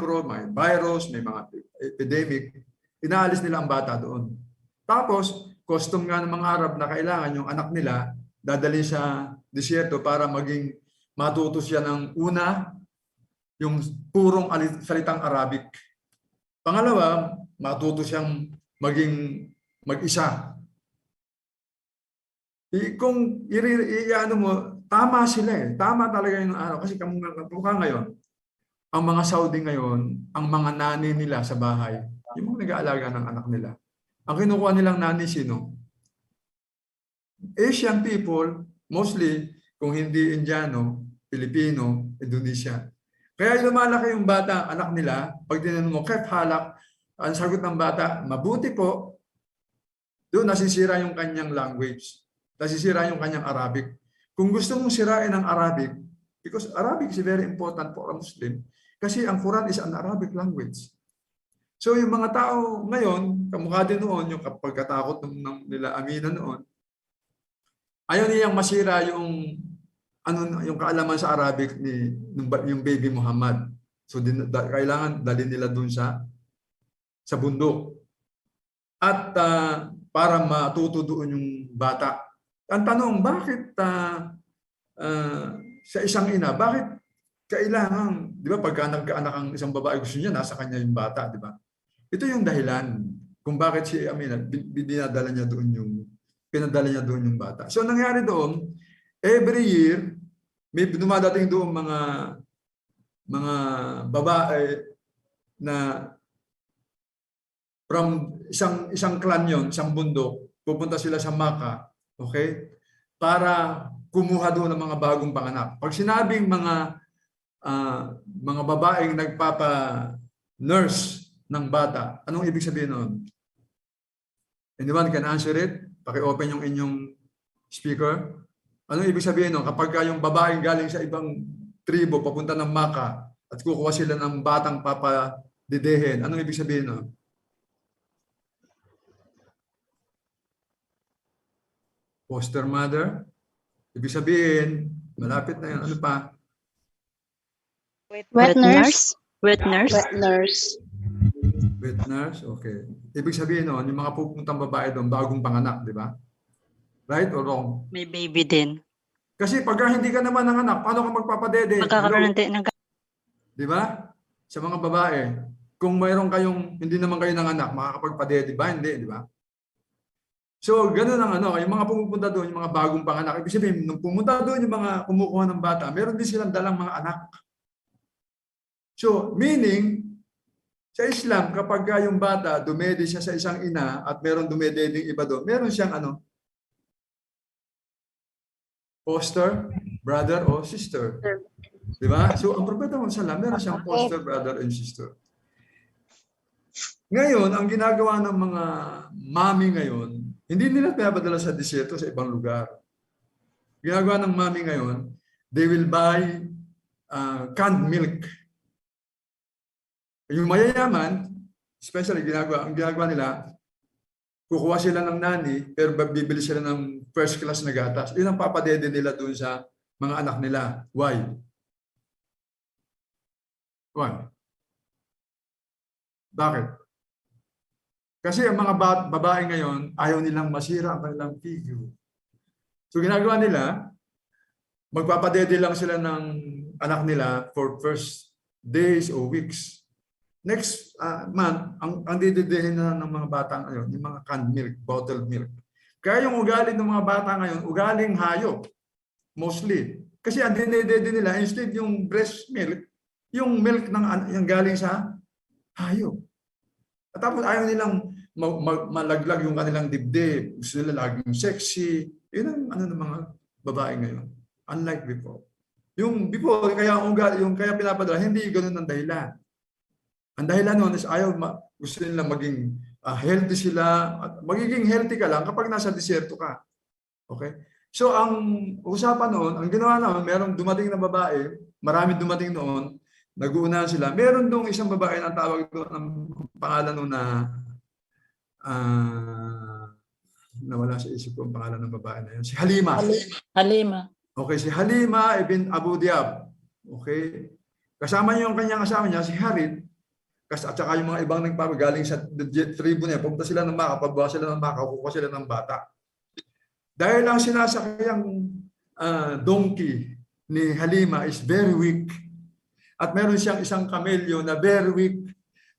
virus, may mga epidemic, inaalis nila ang bata doon. Tapos, custom nga ng mga Arab na kailangan yung anak nila dadali sa disyerto para maging matuto siya ng una, yung purong salitang Arabic. Pangalawa, matuto siyang maging mag-isa. Kung i-ano mo, tama sila eh. Tama talaga yung araw. Kasi kamukha ngayon, ang mga Saudi ngayon, ang mga nani nila sa bahay, yung mga nag-aalaga ng anak nila. Ang kinukuha nilang nani sino? Asian people, mostly, kung hindi Indiano, Pilipino, Indonesia. Kaya lumalaki yung bata, anak nila, pag tinanong mo, kef halak, ang sagot ng bata, mabuti po, doon nasisira yung kanyang language. Nasisira yung kanyang Arabic. Kung gusto mong sirain ang Arabic, because Arabic is very important for a Muslim, kasi ang Quran is an Arabic language. So yung mga tao ngayon, kamukha din noon, yung pagkatakot nila Amina noon, ayaw niyang masira yung kaalaman sa Arabic yung baby Muhammad. So kailangan dalhin nila dun sa bundok. At para matuto doon yung bata. Ang tanong, bakit sa isang ina, bakit kailangan, di ba pagka nagkaanak ang isang babae, gusto niya, nasa kanya yung bata, di ba? Ito yung dahilan kung bakit si Amina, pinadala niya doon yung bata. So nangyari doon, every year, may dumadating doon mga babae na from isang clan yon, isang bundok, pupunta sila sa Makkah, okay? Para kumuha doon ng mga bagong panganak. Pag sinabing mga babaeng nagpapa-nurse ng bata, anong ibig sabihin noon? Anyone can answer it? Paki-open yung inyong speaker. Anong ibig sabihin noon? Kapag yung babaeng galing sa ibang tribo, papunta ng Makkah, at kukuha sila ng batang papadidehin, anong ibig sabihin noon? Foster mother. Ibig sabihin, malapit na yan. Ano pa? Wet nurse. Wet nurse. Wet nurse, okay. Ibig sabihin noon, yung mga pupuntang babae doon, bagong panganak, di ba? Right or wrong? May baby din. Kasi pagka hindi ka naman nanganak, paano ka magpapadede? Magkakaroon ng di ba? Sa mga babae, kung mayroon kayong, hindi naman kayo nanganak, makakapagpadede ba? Hindi, di ba? So, ganun ang yung mga pumupunta doon, yung mga bagong panganak. Ibig sabihin, nung pumunta doon yung mga kumukuha ng bata, meron din silang dalang mga anak. So, meaning, sa Islam, kapag yung bata, dumede siya sa isang ina at meron dumededing iba doon, meron siyang foster, brother o sister. Di ba? So, ang Propeta Muhammad sallam, meron siyang foster, brother and sister. Ngayon, ang ginagawa ng mga mami ngayon, hindi nila pinapadala sa disyerto sa ibang lugar. Ginagawa ng mami ngayon, they will buy canned milk. Yung mayayaman, especially ang ginagawa nila, kukuha sila ng nani, pero bibili sila ng first class na gatas. Yun ang papadede nila doon sa mga anak nila. Why? Why? Bakit? Kasi ang mga babae ngayon, ayaw nilang masira ang kanilang figure. So ginagawa nila, magpapadede lang sila ng anak nila for first days or weeks. Next month, ang didedehin na ng mga bata ngayon, yung mga canned milk, bottled milk. Kaya yung ugali ng mga bata ngayon, ugaling hayop, mostly. Kasi ang dinedede nila, instead yung breast milk, yung milk yung galing sa hayop. At tapos ayaw nilang malaglag yung kanilang dibdib. Gusto nila laging sexy. Yun ang ng mga babae ngayon. Unlike before. Yung before, kaya pinapadala, hindi ganoon ang dahilan. Ang dahilan noon is gusto nila maging healthy sila. At magiging healthy ka lang kapag nasa disyerto ka. Okay? So ang usapan noon, ang ginawa naman, merong dumating na babae, marami dumating noon, nag-uunahan sila. Meron dong isang babae na tawag doon, ang pangalan noon na nawala sa isip ko ang pangalan ng babae na yun. Si Halima. Halima. Okay, si Halima ibn Abu Diab. Okay. Kasama niya yung kanyang asawa niya, si Harith. At saka yung mga ibang nagpapagaling sa tribu niya, pumunta sila ng Maka, pagbawa sila ng Maka, kukuha sila ng bata. Dahil ang sinasakayang donkey ni Halima is very weak. At meron siyang isang kamelyo na very weak.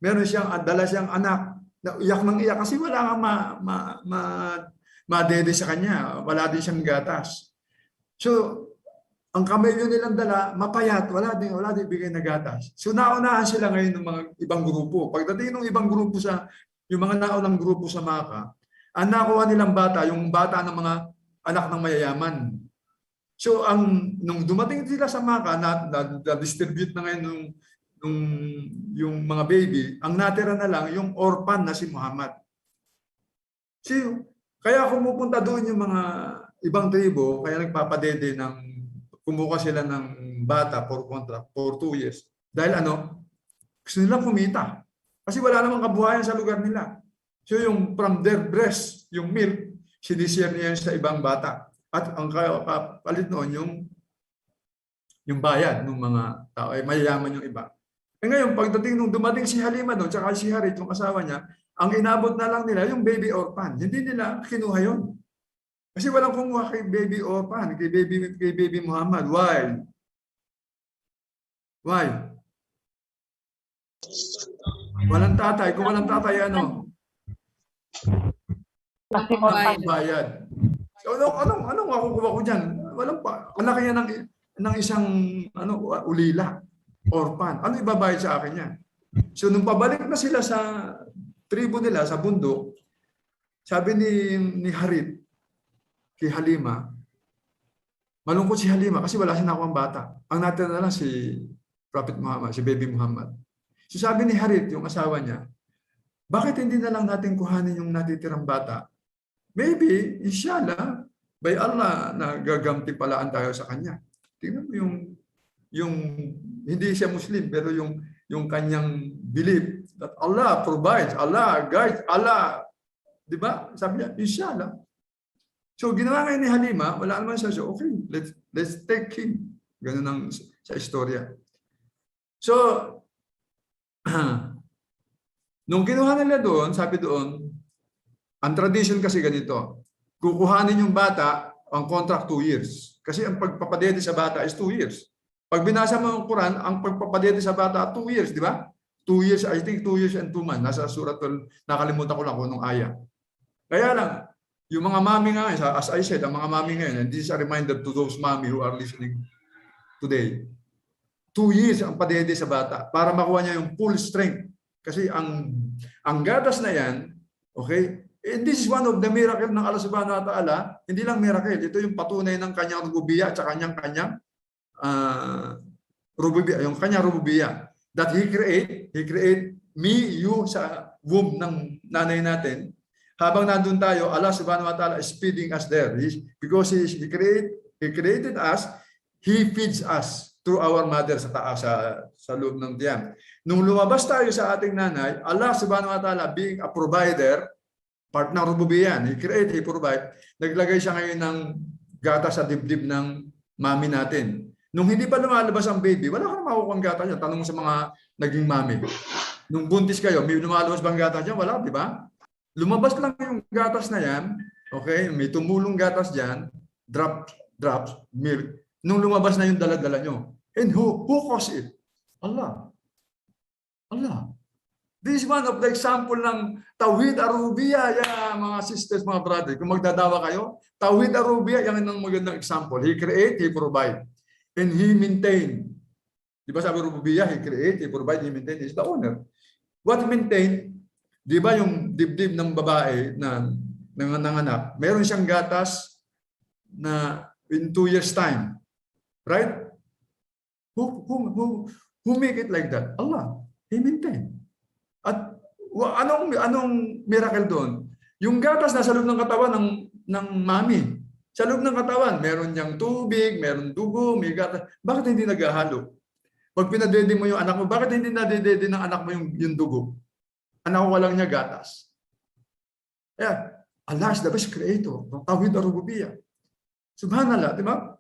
Meron siyang dala siyang anak na iyak ng iyak kasi wala nga madede sa kanya. Wala din siyang gatas. So, ang kamelyo nilang dala, mapayat, wala din bigay na gatas. So naunahan sila ngayon ng mga ibang grupo. Pagdating ng ibang grupo yung mga naunang grupo sa Maka, ang nakuha nilang bata, yung bata ng mga anak ng mayayaman. So nung dumating sila sa Maka, na-distribute na ngayon yung mga baby, ang natira na lang yung orphan na si Muhammad. Kaya kumupunta doon yung mga ibang tribo, kaya nagpapadede kumuha sila ng bata for contract for 2 years. Dahil gusto nilang kumita. Kasi wala namang kabuhayan sa lugar nila. So yung from their breast, yung milk, sinishare niya sa ibang bata. At ang kapalit noon, yung bayad ng mga tao, ay mayayaman yung iba. E ngayon, pagdating nung dumating si Halima doon, tsaka si Harith, yung asawa niya, ang inabot na lang nila yung baby orphan. Hindi nila kinuha yun. Kasi walang kumuha kay baby orphan, kay baby Muhammad. Why? Why? Walang tatay. Kung walang tatay, bayad. So, anong makukuha ko dyan? Walang pa. Wala kaya ng isang ulila, orphan. Ano ibabayad sa akin yan? So, nung pabalik na sila sa tribo nila, sa bundok, sabi ni Harith, kay Halima, malungkot si Halima kasi wala siya nakuha ang bata. Ang natira na lang si Prophet Muhammad, si baby Muhammad. So sabi ni Harith, yung asawa niya, bakit hindi na lang natin kuhanin yung natitirang bata? Maybe, inshallah, by Allah, nagagamti palaan tayo sa kanya. Tingnan mo yung hindi siya Muslim, pero yung kanyang belief that Allah provides, Allah guides, Allah, di ba? Sabi niya, inshallah. So, ginawa ngayon ni Halima, wala naman siya. So, okay, let's take him. Ganun ang sa istorya. So, nung kinuha nila doon, sabi doon, ang tradition kasi ganito, kukuhanin yung bata, ang contract 2 years. Kasi ang pagpapadede sa bata is 2 years. Pag binasa mo ang Quran, ang pagpapadede sa bata 2 years, di ba? 2 years, I think 2 years and 2 months. Nasa suratul, nakalimutan ko lang kung anong aya. Kaya lang, yung mga mami nga, as I said, ang mga mami ngayon, and this is a reminder to those mami who are listening today, 2 years ang padede sa bata para makuha niya yung full strength. Kasi ang gatas na yan, okay, and this is one of the miracle ng Allah subhanahu wa ta'ala, hindi lang miracle, ito yung patunay ng kanyang rububiya at kanyang rububiya, yung kanyang rububiya. That He create me, you sa womb ng nanay natin. Habang nandun tayo, Allah subhanahu wa ta'ala is feeding us there. Because He created us, He feeds us through our mother sa taas, sa loob ng tiyan. Nung lumabas tayo sa ating nanay, Allah subhanahu wa ta'ala being a provider, part ng rububiyah, He create, He provide, naglagay siya ngayon ng gata sa dibdib ng mami natin. Nung hindi pa lumalabas ang baby, wala ka na makukuha ang gata niya. Tanong mo sa mga naging mami. Nung buntis kayo, may lumalabas bang gata niya? Wala, di ba? Lumabas lang yung gatas na yan, okay? May tumulong gatas dyan, drops, milk. Nung lumabas na yung dala-dala nyo. And who caused it? Allah. Allah. This is one of the example ng Tawhid Ar-Rububiyah, mga sisters, mga brother. Kung magdadawa kayo, Tawhid Ar-Rububiyah, yan ang magandang example. He create, He provide. And He maintain. Di ba sabi Rububiyah, He create, He provide, He maintain. He is the owner. What maintain? Di ba yung dibdib ng babae na nanganak, meron siyang gatas na in 2 years time. Right? Who make it like that? Allah. He maintain. At anong miracle doon? Yung gatas nasa loob ng katawan ng mami. Sa loob ng katawan, meron niyang tubig, meron dugo, may gatas. Bakit hindi naghahalo? Pag pinadede mo yung anak mo, bakit hindi nadedede ng anak mo yung dugo? Anak ko walang niya gatas. Yeah. Allah is the best creator. Tawhid Ar-Rububiyah. Subhanallah, di ba?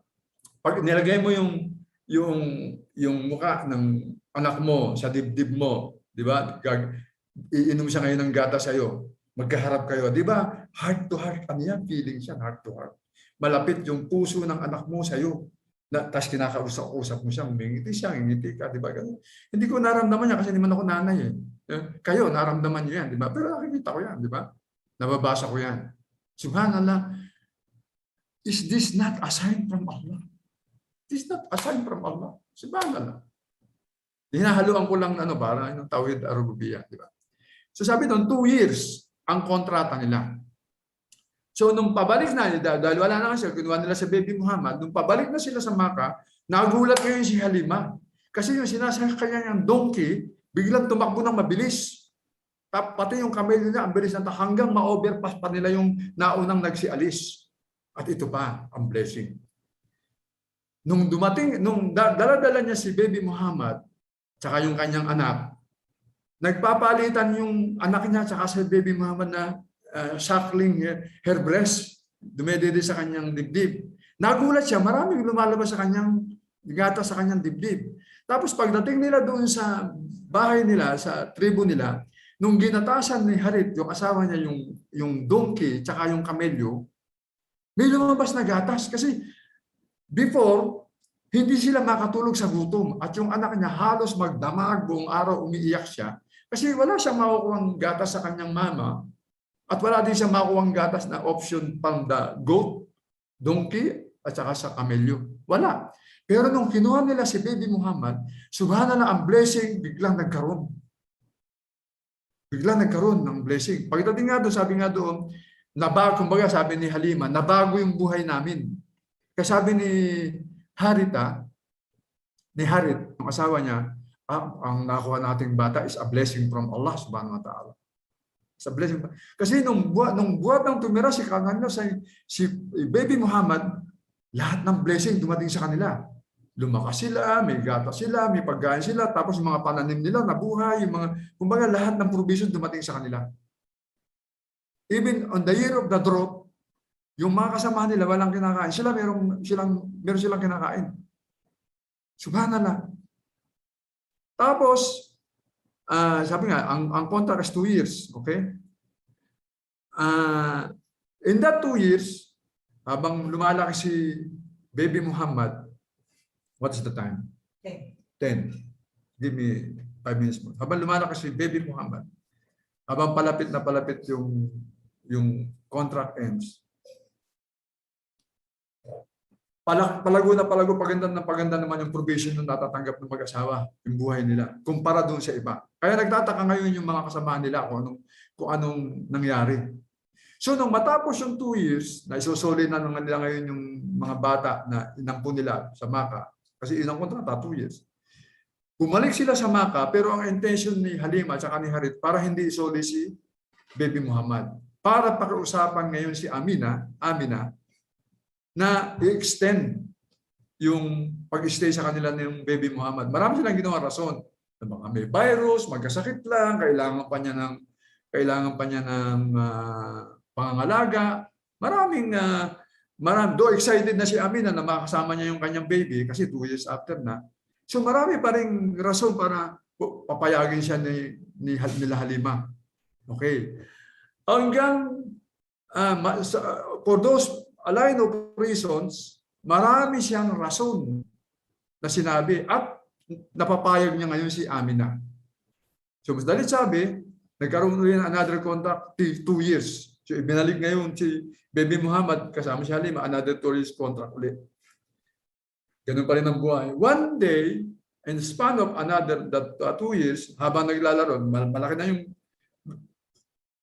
Pag nilagay mo yung mukha ng anak mo sa dibdib mo, di ba? Iinom siya ngayon ng gatas sa'yo. Magkaharap kayo, di ba? Heart to heart, ano yan? Feeling siya, heart to heart. Malapit yung puso ng anak mo sa'yo. Tapos kinakausap mo siya, ngingiti siya, ngingiti ka, di ba? Hindi ko naramdaman niya kasi hindi man ako nanay eh. Kayo, naramdaman niyo yan, di ba? Pero nakikita ko yan, di ba? Nababasa ko yan. Subhanallah, is this not a sign from Allah? This is not a sign from Allah. Subhanallah. Hinahaluan ko lang para yung Tawhid Ar-Rububiyah, di ba? So sabi doon, 2 years ang kontrata nila. So nung pabalik na, dahil wala na kasi, kinuha nila sa baby Muhammad, nung pabalik na sila sa Makkah, nagulat ngayon si Halima. Kasi yung sinasakay niya ng donkey, biglang tumakbo ng mabilis. Pati yung kamay nila, ang bilis na hanggang ma-overpass pa nila yung naunang nagsialis. At ito pa, ang blessing. Nung dumating, nung dala-dala niya si baby Muhammad, tsaka yung kanyang anak, nagpapalitan yung anak niya tsaka si baby Muhammad na suckling her breast, dumedede sa kanyang dibdib. Nagulat siya, maraming lumalabas sa kanyang gata sa kanyang dibdib. Tapos pagdating nila doon sa bahay nila, sa tribu nila, nung ginatasan ni Harit, yung asawa niya, yung donkey tsaka yung kamelyo, may lumabas na gatas kasi before, hindi sila makatulog sa gutom at yung anak niya halos magdamag buong araw, umiiyak siya kasi wala siyang makukuhang gatas sa kanyang mama at wala din siyang makukuhang gatas na option pang the goat, donkey at saka sa kamelyo. Wala. Pero nung kinuha nila si baby Muhammad, subhanallah, ang blessing biglang nagkaroon. Biglang nagkaroon ng blessing. Pagdating nga doon, sabi nga doon, kumbaga sabi ni Halima, nabago yung buhay namin. Kasi sabi ni Harit, ang asawa niya, ang nakuha nating bata is a blessing from Allah subhanahu wa ta'ala. It's a blessing. Kasi nung buwan ng tumira si baby Muhammad, lahat ng blessing dumating sa kanila. Lumakas sila, may gata sila, may pagkain sila, tapos yung mga pananim nila nabuhay, yung mga, kumbaga lahat ng provision dumating sa kanila. Even on the year of the drought, yung mga kasama nila walang kinakain, meron silang kinakain. Subhanallah. Tapos, sabi nga, ang contract is 2 years. Okay? In that 2 years, habang lumalaki si baby Muhammad, what is the time? 10. Give me 5 minutes more. Habang lumalaki si baby Muhammad, habang palapit na palapit yung contract ends, palago na palago, paganda na paganda naman yung provision na natatanggap ng mag-asawa, yung buhay nila, kumpara doon sa iba. Kaya nagtataka ngayon yung mga kasama nila kung anong nangyari. So nung matapos yung 2 years, na isusuli na nila ngayon yung mga bata na inampo nila sa Makkah, kasi ilang kontrata, 2 years. Bumalik sila sa Makkah, pero ang intention ni Halima at ni Harit para hindi isuli si baby Muhammad. Para pakiusapan ngayon si Amina, na i-extend yung pag-stay sa kanila ng baby Muhammad. Marami silang ginawa rason. Baka may virus, magkasakit lang, kailangan pa niya ng pangangalaga. Though excited na si Amina na makasama niya yung kanyang baby kasi 2 years after na. So marami pa rin rason para papayagin siya nila Halima. Okay. Hanggang for those a line of reasons, marami siyang rason na sinabi at napapayag niya ngayon si Amina. So mas dalit sabi, nagkaroon rin another contract 2 years. So ibinalik ngayon si Baby Muhammad kasama si Halima, another 2 years contract ulit. Ganun pa rin ang buhay. One day, in the span of another 2 years, habang naglalaro, malaki na yung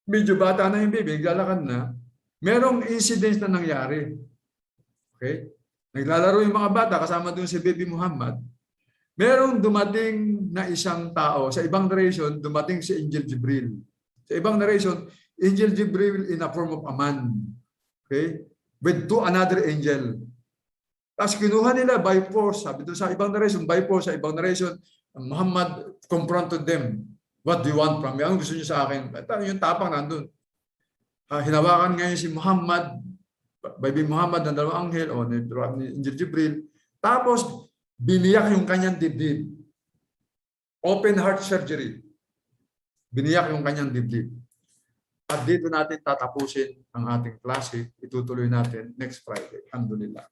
medyo bata na yung baby, naglalakad na, merong incident na nangyari. Okay? Naglalaro yung mga bata kasama doon si Baby Muhammad. Merong dumating na isang tao, sa ibang narration, dumating si Angel Jibril. Sa ibang narration, Angel Jibril in a form of a man. Okay? With another angel. Tapos kinuha nila by force. Sabi doon sa ibang narration, by force, sa ibang narration, Muhammad confronted them. What do you want from me? Anong gusto niyo sa akin? Yung tapang nandun. Hinawakan ngayon si Muhammad, Baby Muhammad, ng dalawang anghel, o ni Angel Jibril. Tapos, biniyak yung kanyang dibdib. Open heart surgery. Biniyak yung kanyang dibdib. At dito natin tatapusin ang ating klase. Itutuloy natin next Friday. Alhamdulillah.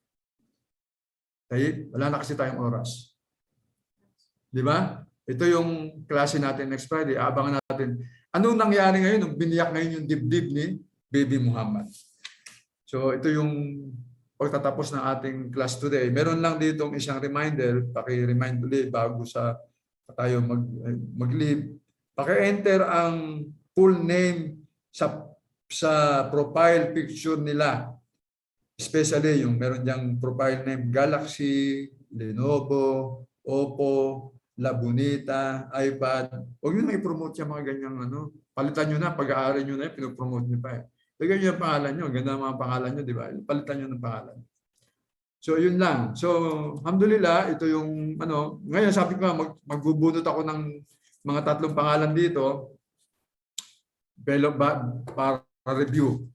Tayo, wala na kasi tayong oras. Di ba? Ito yung klase natin next Friday. Abangan natin. Anong nangyari ngayon nung biniyak ngayon yung dibdib ni Baby Muhammad? So ito yung pagtatapos ng ating class today. Meron lang ditong isang reminder, paki-remind ulit bago tayo mag-leave. Paki-enter ang full name sa profile picture nila. Especially yung meron diyang profile name Galaxy, Lenovo, Oppo, La Bonita, iPad. Huwag nyo na i-promote yung mga ganyang palitan nyo na, pag-aaral nyo na yun, pinopromote nyo pa eh. Lagyan nyo yung pangalan nyo. Ganda ang mga pangalan nyo, di ba? Palitan nyo ng pangalan. So, yun lang. So, alhamdulillah, ito yung, ngayon sabi ko, magbubunot ako ng mga 3 pangalan dito para review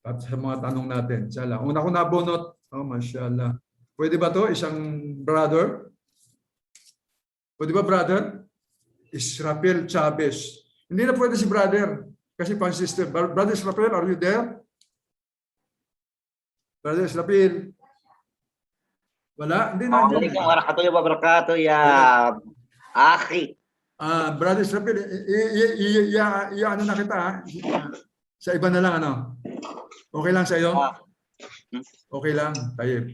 at sa mga tanong natin. Inshallah. Una ko nabunot, mashallah. Pwede ba to isang brother? Pwede ba brother? Israfil Chavez. Hindi na pwede si brother. Kasi pang sister. Brother Israfil, are you there? Brother Israfil. Wala? Hindi na. Assalamualaikum warahmatullahi wabarakatuh ya akhi. Brother Israfil, ano na kita. Sa iba na lang Okay lang sa iyo? Okay lang. Tayo.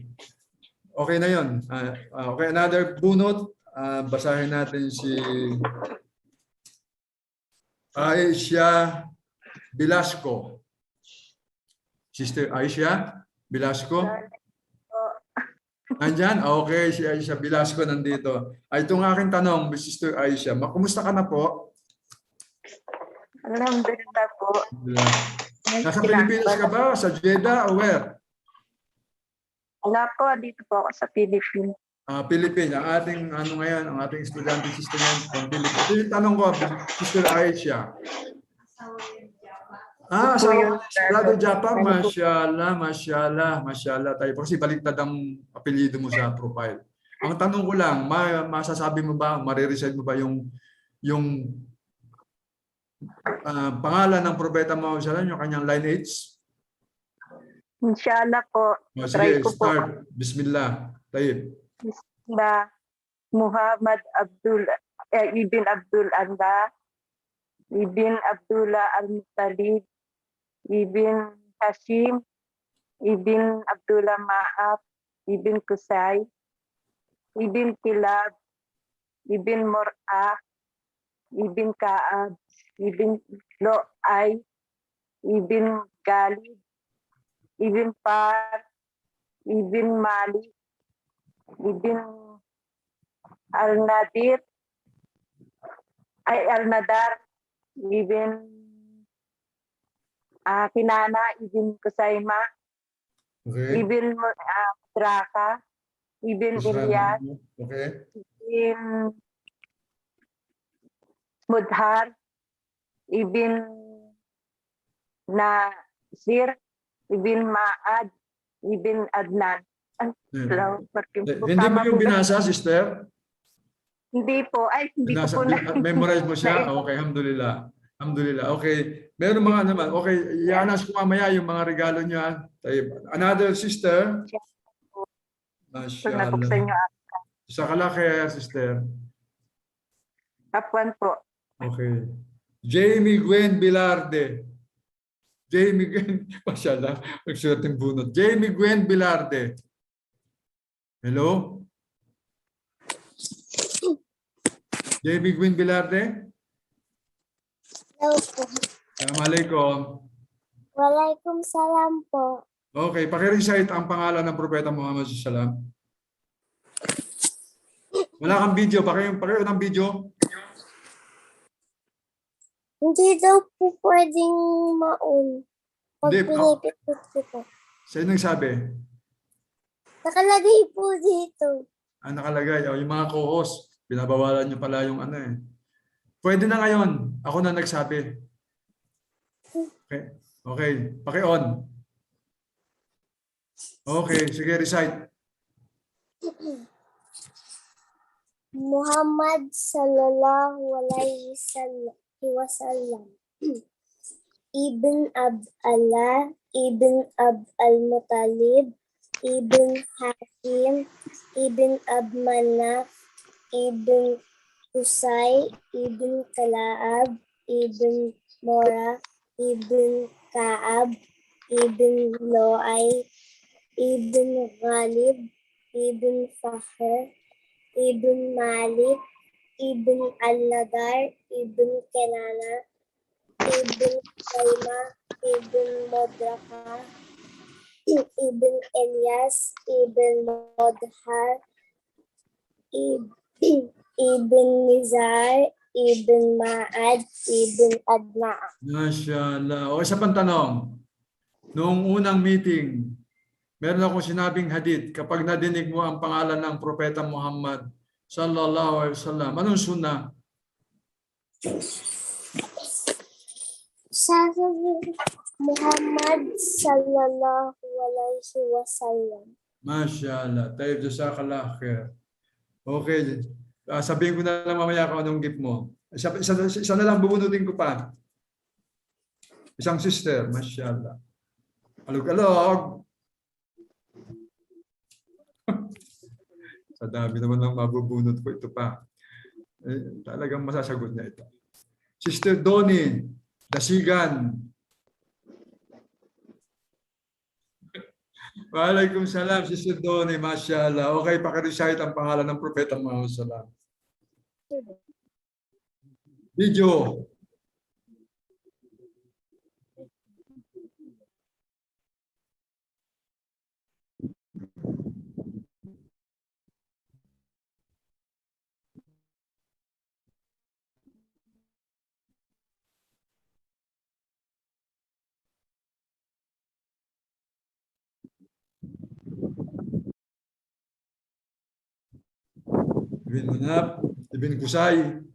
Okay na yun. Okay, another bunot. Basahin natin si Aisha Velasco. Sister Aisha Velasco. Nandyan? Okay, si Aisha Velasco nandito. Itong aking tanong, Sister Aisha, kumusta ka na po? Alhamdulillah po. Nasa Pilipinas ka ba? Sa Jeddah o where? Wala po, dito po ako sa Philippines. Philippines. Ang ating ngayon, ang ating estudyante sister ngayon from Philippines. Ito yung tanong ko, Sister Aisha. So, Brother Japa, mashallah tayo. Kasi baliktad ang apelyido mo sa profile. Ang tanong ko lang, masasabi mo ba, marirecite mo ba yung pangalan ng Propeta Muhammad sallallahu alaihi wasallam, yung kanyang lineage? Inshallah po. Sige, start. Bismillah. Tayo. Bismillah. Muhammad ibn Abdul Allah, ibn Abdullah al-Muttalib, ibn Hashim, ibn Abdullah Ma'af, ibn Qusay, ibn Kilab, ibn Mur'ah, ibn Ka'ab, ibn Lo'ay, ibn Galib, ibn Far, ibn Malik, ibn Al-Nadir, Al-Nadar, ibn Kinana, ibn Kusayma, Okay. ibn Draka, Ibn Isa- Ilyas, Okay. Ibn Mudhar, Ibn Nasir, Ibn Ma'ad, Ibn Adnan. Hello, Hindi mo yung binasa, sister? Hindi po. Ay, hindi ko po na. Memorize mo siya? Okay, alhamdulillah. Alhamdulillah. Okay. Meron mga naman. Okay, ianas ko mamaya yung mga regalo niyo. Another sister. So, nabuksan niyo. Sa kalaki, sister. Kapuan po. Okay. Jamie Gwen Bilarde. Jamie Gwen, masyala, nagsulat yung bunot. Jamie Gwen Bilarde. Hello? Jamie Gwen Bilarde? Hello po. Assalamualaikum. Waalaikumsalam po. Okay, pakirecite ang pangalan ng Propeta Muhammad SAW. Wala kang video, pakiyo ng video. Hindi daw po pwedeng maun. Pag Hindi, pinipipit ko po. sino nagsabi? Nakalagay po dito. Nakalagay, yung mga co-host, binabawalan nyo pala yung ano eh. Pwede na ngayon, ako na nagsabi. Okay, okay, paki-on. Okay, sige, recite. Muhammad sallallahu alaihi wasallam. Ibn Abdallah, Ibn Al-Muttalib, Ibn Hakim, Ibn Manaf, Ibn Qusay, Ibn Kala'ab, Ibn Mora, Ibn Ka'ab, Ibn Lo'ay, Ibn Ghalib, Ibn Fakhr, Ibn Malik, Ibn Al-Nadar, Ibn Kenana, Ibn Qayma, Ibn Modraka, Ibn Elias, Ibn Modhar, Ibn Nizar, Ibn Ma'ad, Ibn Adna. Mashallah. O, isa pang tanong. Noong unang meeting, meron akong sinabing hadith, kapag nadinig mo ang pangalan ng Propeta Muhammad sallallahu alaihi wasallam, anong sunnah? Sabi Muhammad sallallahu alaihi wasallam. Mashallah. Tayo jazakallah khair. Okay. Sabihin ko na lang mamaya kung anong gift mo. Isa na lang bubunutin ko pa. Isang sister. Mashallah. Alog-alog. Sa dami naman ng mabubunot ko ito pa. Talagang masasagot na ito. Sister Donnie Dasigan. Waalaikumsalam, Sister Donnie, mashallah. Okay, pakirecite ang pangalan ng Propeta Muhammad sallallahu alaihi wasallam. Video. Ibn Manaf, Ibn Qusay.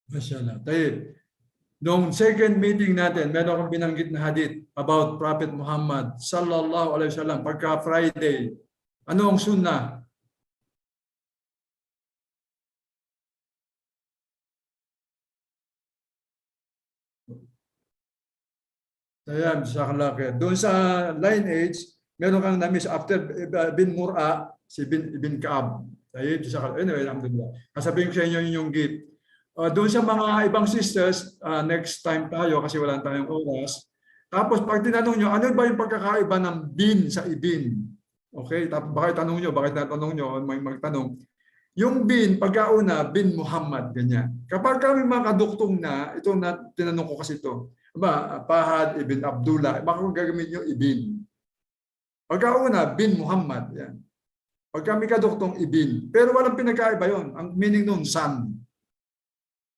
Mashallah. Tayo. Noong second meeting natin, meron akong binanggit na hadith about Prophet Muhammad sallallahu alaihi wasallam pagka Friday. Ano ang sunnah? Ayan, jazakallah. Doon sa lineage, meron kang na-miss after bin Mur'a, si bin Kaab. Ayun, jazakallah. Anyway, alhamdulillah. Kasabihin ko sa inyo yung gift. Doon sa mga ibang sisters, next time tayo kasi wala tayong oras. Tapos pag tinanong nyo, ano ba yung pagkakaiba ng bin sa ibin? Okay, tapos bakit tanong nyo, bakit natanong nyo, may magtanong. Yung bin, pagkauna, bin Muhammad, ganyan. Kapag kami mga kaduktong na, ito na tinanong ko kasi ito, Fahad ibn Abdullah, baka kung gagamit nyo ibin. Pagkauna, bin Muhammad, yan. Pag kami kaduktong ibin, pero walang pinagkaiba yon. Ang meaning nun, son.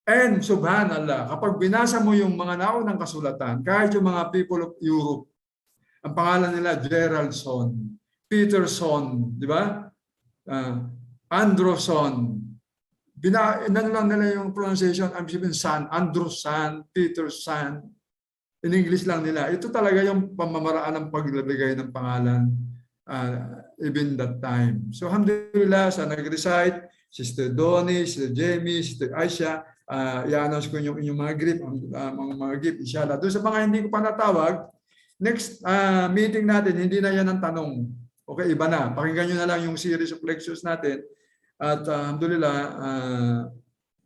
And subhanallah, kapag binasa mo yung mga naunang kasulatan, kahit yung mga people of Europe, ang pangalan nila Geraldson, Peterson, di ba? Andrewson. Inano lang nila yung pronunciation, I'm sabihin son, Andrewson, Peterson. In English lang nila. Ito talaga yung pamamaraan ng paglagay ng pangalan even that time. So alhamdulillah, sa nag-recite, Sister Donnie, Sister Jamie, Sister Aisha, i-announce ko yung inyong mga gift, mga gift, inshallah. Doon sa mga hindi ko pa natawag, next meeting natin, hindi na yan ang tanong. Okay, iba na. Pakinggan nyo na lang yung series of lectures natin. At alhamdulillah,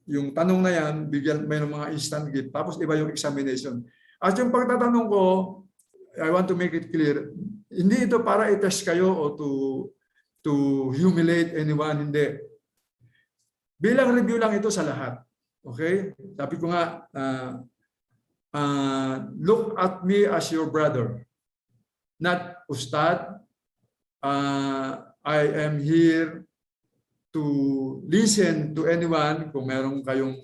yung tanong na yan, bigyan may mga instant gift. Tapos iba yung examination. At yung pagtatanong ko, I want to make it clear, hindi ito para i-test kayo o to humiliate anyone, hindi. Bilang review lang ito sa lahat. Okay? Sabi ko nga, look at me as your brother, not ustad. I am here to listen to anyone. Kung meron kayong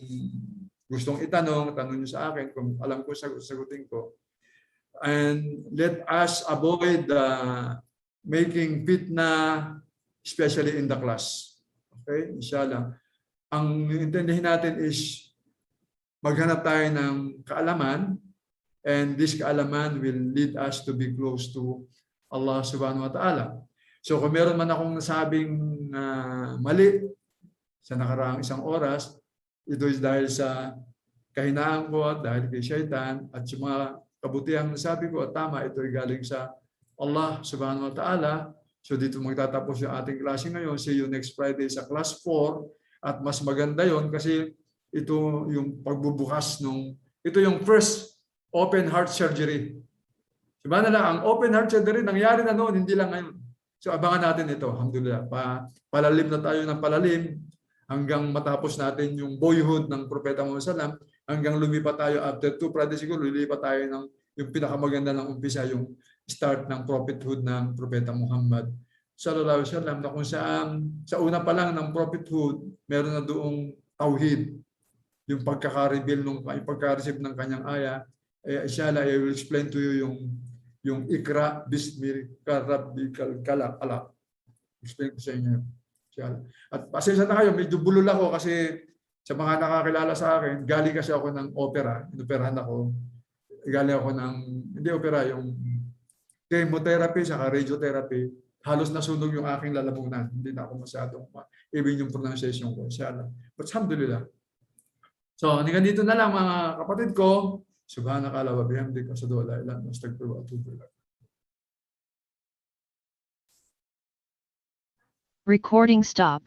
gustong itanong, tanong nyo sa akin. Kung alam ko, sagutin ko. And let us avoid making fitna, especially in the class. Okay? Inshallah. Ang intindihin natin is maghanap tayo ng kaalaman, and this kaalaman will lead us to be close to Allah subhanahu wa ta'ala. So kung meron man akong nasabing mali sa nakaraang isang oras, ito is dahil sa kahinaan ko, dahil kay Shaitan, at yung mga kabutihang nasabi ko at tama, ito ay galing sa Allah subhanahu wa ta'ala. So dito magtatapos yung ating klase ngayon. See you next Friday sa class 4. At mas maganda yon kasi ito yung pagbubukas ito yung first open heart surgery. Diba na lang, ang open heart surgery nangyari na noon, hindi lang ngayon. So abangan natin ito, alhamdulillah. Palalim na tayo ng palalim hanggang matapos natin yung boyhood ng Propeta Muhammad SAW, hanggang lumipat tayo after 2 Fridays siguro, lilipat tayo ng yung pinakamaganda ng umpisa, yung start ng prophethood ng Propeta Muhammad sallallahu alaihi wasallam, na kung saan sa una pa lang ng prophethood, meron na doong tauhid, yung pagkaka-reveal yung pagka-receive ng kanyang aya. Inshallah, I will explain to you yung Ikra Bismika Rabbikal Alaq. Explain ko sa inyo. Inshallah. At pasensya na kayo, medyo bulol ako kasi sa mga nakakilala sa akin, galing kasi ako ng opera, inoperahan ako. Galing ako ng, hindi opera, yung chemotherapy saka radiotherapy. Halos nasunog yung aking lalamunan. Hindi na ako masyadong even yung pronunciation ko. Inshallah. But alhamdulillah. So, hanggang dito na lang mga kapatid ko. Subhanaka wa bihamdika asyhadu an la ilaha illa anta astaghfiruka wa atubu ilaik. Recording stop.